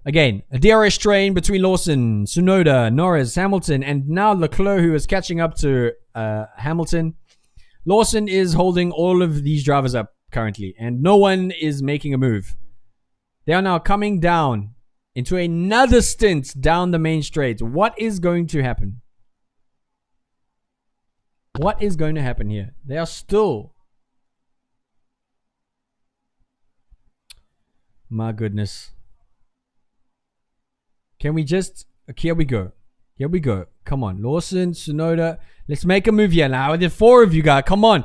Again, a DRS train between Lawson, Tsunoda, Norris, Hamilton, and now Leclerc, who is catching up to Hamilton. Lawson is holding all of these drivers up currently, and no one is making a move. They are now coming down into another stint down the main straight. What is going to happen? What is going to happen here? They are still... My goodness. Can we just... Okay, here we go. Here we go. Come on. Lawson, Tsunoda. Let's make a move here now. There's 4 of you guys. Come on.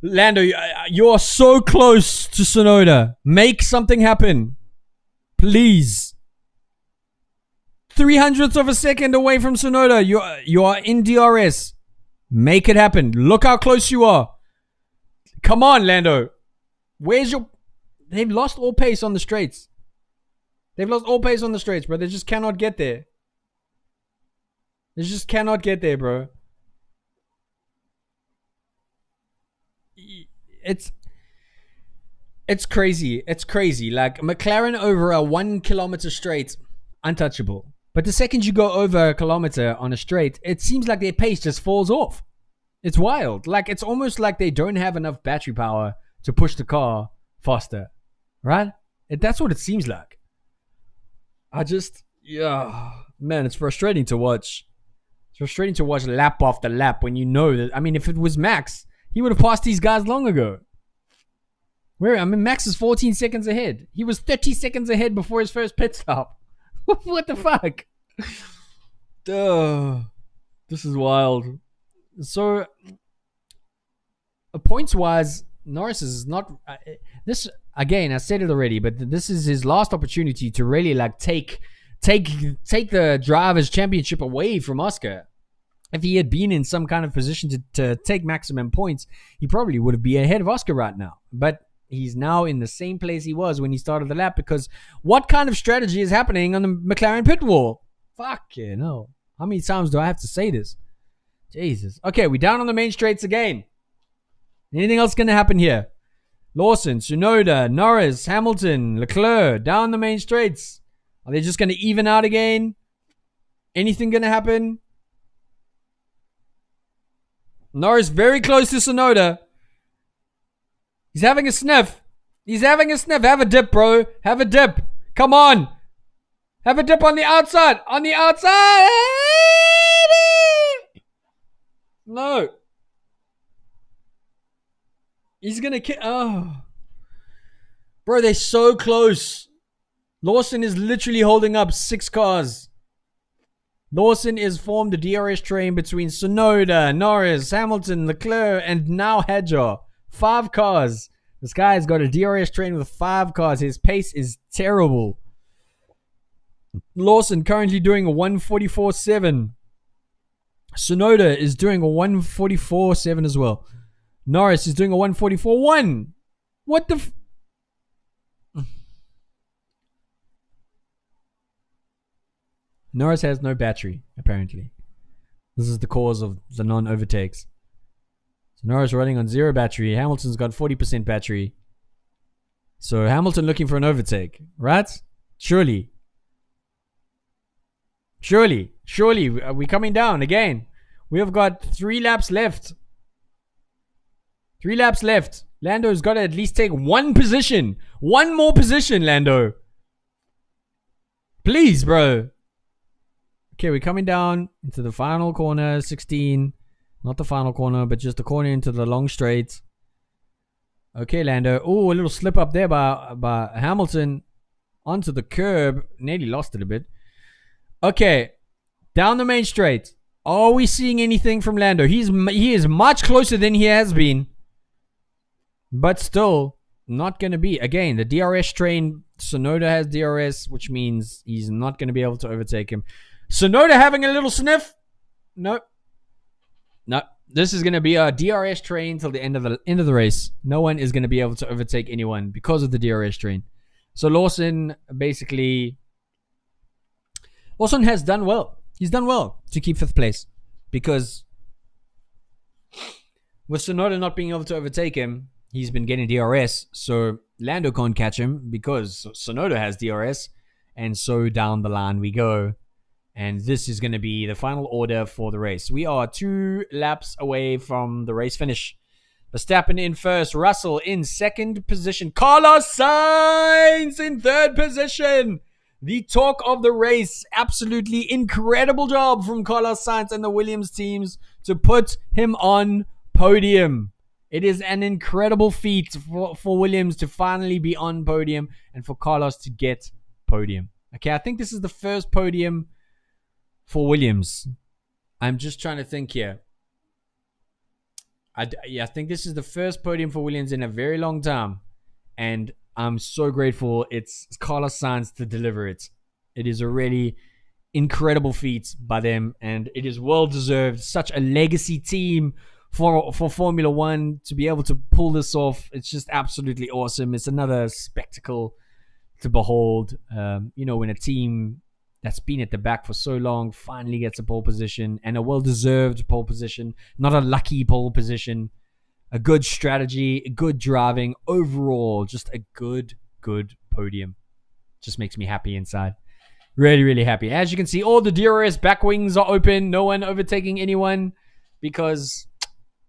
Lando, you are so close to Tsunoda. Make something happen. Please. 300th of a second away from Tsunoda. You are in DRS. Make it happen. Look how close you are. Come on, Lando. Where's your... They've lost all pace on the straights. They've lost all pace on the straights, bro. They just cannot get there. They just cannot get there, bro. It's crazy. It's crazy. Like, McLaren over a 1 kilometer straight, untouchable. But the second you go over a kilometer on a straight, it seems like their pace just falls off. It's wild. Like, it's almost like they don't have enough battery power to push the car faster. Right? That's what it seems like. Yeah, man, it's frustrating to watch. It's frustrating to watch lap after lap when you know that. I mean, if it was Max, he would have passed these guys long ago. Max is 14 seconds ahead. He was 30 seconds ahead before his first pit stop. What the fuck? Duh. This is wild. So, points-wise, Norris is not... this, again, I said it already, but this is his last opportunity to really like take the Drivers' Championship away from Oscar. If he had been in some kind of position to take maximum points, he probably would be ahead of Oscar right now. But he's now in the same place he was when he started the lap, because what kind of strategy is happening on the McLaren pit wall? Fuck yeah, no. How many times do I have to say this? Jesus. Okay, we're down on the main straights again. Anything else going to happen here? Lawson, Tsunoda, Norris, Hamilton, Leclerc, down the main straights. Are they just going to even out again? Anything going to happen? Norris very close to Tsunoda. He's having a sniff. He's having a sniff. Have a dip, bro. Have a dip. Come on. Have a dip on the outside. On the outside. No. He's going to kill. Oh. Bro, they're so close. Lawson is literally holding up 6 cars. Lawson is formed a DRS train between Tsunoda, Norris, Hamilton, Leclerc, and now Hadjar. 5 cars. This guy has got a DRS train with 5 cars. His pace is terrible. Lawson currently doing a 144.7. Tsunoda is doing a 144.7 as well. Norris is doing a 144.1. What the Norris has no battery, apparently. This is the cause of the non-overtakes. So Norris running on 0 battery. Hamilton's got 40% battery. So Hamilton looking for an overtake, right? Surely. We're coming down again. We have got 3 laps left. 3 laps left. Lando's got to at least take one position. One more position, Lando. Please, bro. Okay, we're coming down into the final corner, 16. Not the final corner, but just the corner into the long straight. Okay, Lando. Oh, a little slip up there by Hamilton onto the curb. Nearly lost it a bit. Okay, down the main straight. Are we seeing anything from Lando? He is much closer than he has been. But still, not going to be. Again, the DRS train, Tsunoda has DRS, which means he's not going to be able to overtake him. Tsunoda having a little sniff? Nope. No. This is going to be a DRS train till the end of the race. No one is going to be able to overtake anyone because of the DRS train. So Lawson has done well. He's done well to keep 5th place. Because with Tsunoda not being able to overtake him, he's been getting DRS. So Lando can't catch him because Tsunoda has DRS. And so down the line we go. And this is going to be the final order for the race. We are 2 laps away from the race finish. Verstappen in first. Russell in second position. Carlos Sainz in third position. The talk of the race. Absolutely incredible job from Carlos Sainz and the Williams teams to put him on podium. It is an incredible feat for Williams to finally be on podium and for Carlos to get podium. Okay, I think this is the first podium for Williams. I'm just trying to think here. I think this is the first podium for Williams in a very long time. And I'm so grateful it's Carlos Sainz to deliver it. It is a really incredible feat by them. And it is well deserved. Such a legacy team for Formula One to be able to pull this off. It's just absolutely awesome. It's another spectacle to behold. When a team that's been at the back for so long finally gets a pole position, and a well-deserved pole position, not a lucky pole position. A good strategy, good driving, overall, just a good podium. Just makes me happy inside. Really, really happy. As you can see, all the DRS back wings are open. No one overtaking anyone because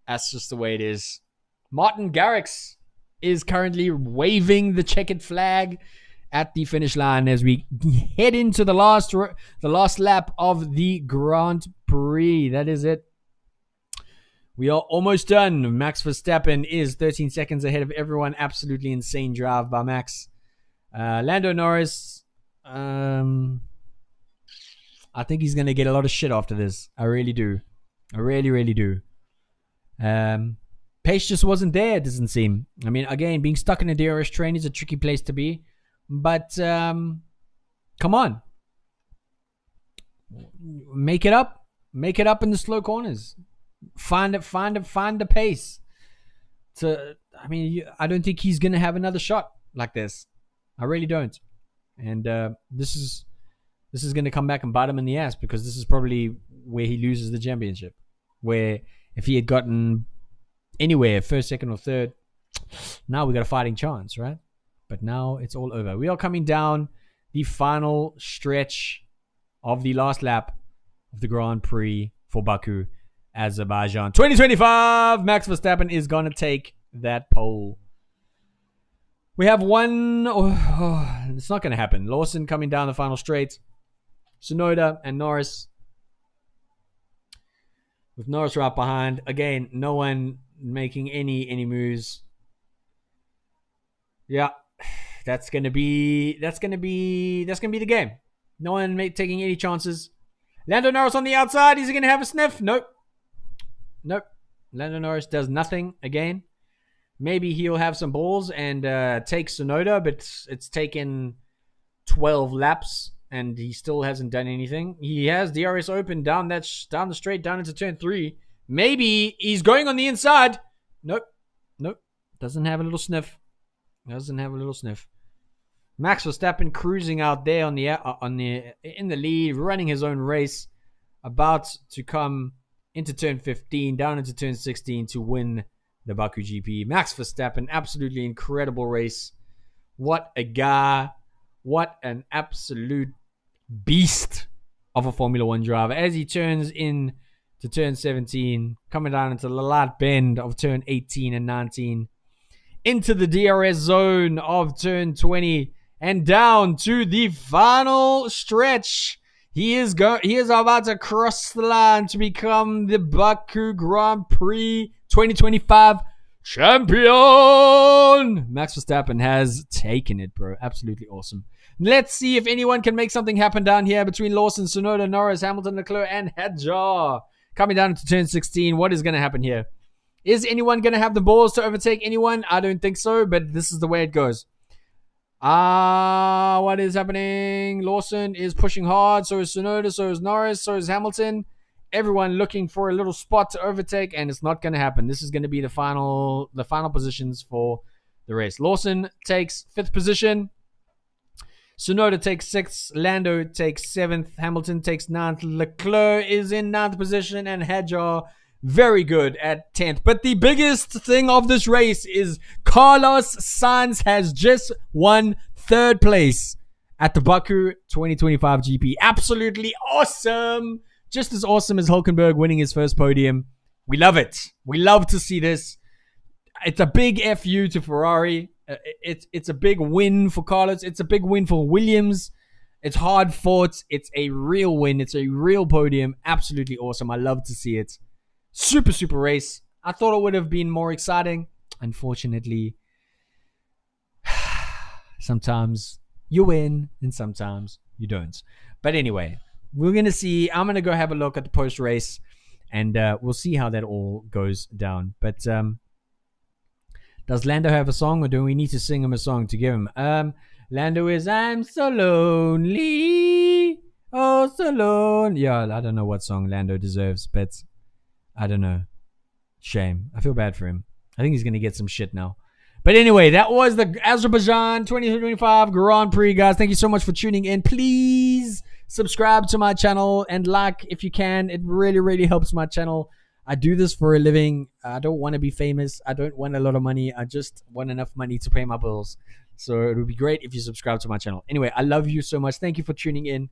that's just the way it is. Martin Garrix is currently waving the checkered flag at the finish line as we head into the last lap of the Grand Prix. That is it. We are almost done. Max Verstappen is 13 seconds ahead of everyone. Absolutely insane drive by Max. Lando Norris, I think he's going to get a lot of shit after this. I really do. I really, really do. Pace just wasn't there, it doesn't seem. I mean, again, being stuck in a DRS train is a tricky place to be. But come on, make it up in the slow corners. Find the pace. I don't think he's gonna have another shot like this. I really don't. And this is gonna come back and bite him in the ass because this is probably where he loses the championship. Where if he had gotten anywhere, first, second, or third, now we got a fighting chance, right? But now it's all over. We are coming down the final stretch of the last lap of the Grand Prix for Baku, Azerbaijan 2025. Max Verstappen is going to take that pole. We have one. It's not going to happen. Lawson coming down the final straight. Tsunoda and Norris. With Norris right behind. Again, no one making any moves. Yeah. That's gonna be the game. No one taking any chances. Lando Norris on the outside. Is he gonna have a sniff? Nope. Lando Norris does nothing again. Maybe he'll have some balls and take Tsunoda, but it's taken 12 laps and he still hasn't done anything. He has DRS open down the straight down into turn 3. Maybe he's going on the inside. Nope. Doesn't have a little sniff. Max Verstappen cruising out there in the lead, running his own race, about to come into turn 15, down into turn 16 to win the Baku GP. Max Verstappen, absolutely incredible race. What a guy. What an absolute beast of a Formula One driver. As he turns in to turn 17, coming down into the light bend of turn 18 and 19, into the DRS zone of turn 20, and down to the final stretch. He is about to cross the line to become the Baku Grand Prix 2025 champion. Max Verstappen has taken it, bro. Absolutely awesome. Let's see if anyone can make something happen down here between Lawson, Tsunoda, Norris, Hamilton, Leclerc, and Hadjar. Coming down into turn 16, what is going to happen here? Is anyone going to have the balls to overtake anyone? I don't think so, but this is the way it goes. What is happening? Lawson is pushing hard. So is Tsunoda. So is Norris. So is Hamilton. Everyone looking for a little spot to overtake, and it's not going to happen. This is going to be the final positions for the race. Lawson takes 5th position. Tsunoda takes 6th. Lando takes 7th. Hamilton takes 9th. Leclerc is in 9th position, and Hadjar very good at 10th. But the biggest thing of this race is Carlos Sainz has just won 3rd place at the Baku 2025 GP. Absolutely awesome. Just as awesome as Hülkenberg winning his first podium. We love it. We love to see this. It's a big FU to Ferrari. It's a big win for Carlos. It's a big win for Williams. It's hard fought. It's a real win. It's a real podium. Absolutely awesome. I love to see it. Super, super race. I thought it would have been more exciting. Unfortunately, sometimes you win and sometimes you don't. But anyway, we're going to see. I'm going to go have a look at the post-race and we'll see how that all goes down. But does Lando have a song, or do we need to sing him a song to give him? Lando is I'm so lonely. Oh, so lonely. Yeah, I don't know what song Lando deserves, but I don't know. Shame. I feel bad for him. I think he's going to get some shit now. But anyway, that was the Azerbaijan 2025 Grand Prix, guys. Thank you so much for tuning in. Please subscribe to my channel and like if you can. It really, really helps my channel. I do this for a living. I don't want to be famous. I don't want a lot of money. I just want enough money to pay my bills. So it would be great if you subscribe to my channel. Anyway, I love you so much. Thank you for tuning in.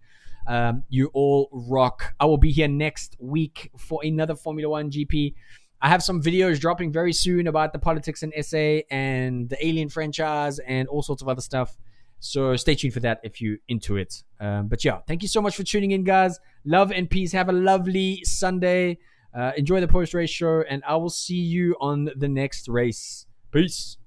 You all rock. I will be here next week for another Formula One GP. I have some videos dropping very soon about the politics in SA and the Alien franchise and all sorts of other stuff. So stay tuned for that if you're into it. But yeah, thank you so much for tuning in, guys. Love and peace. Have a lovely Sunday. Enjoy the post-race show, and I will see you on the next race. Peace.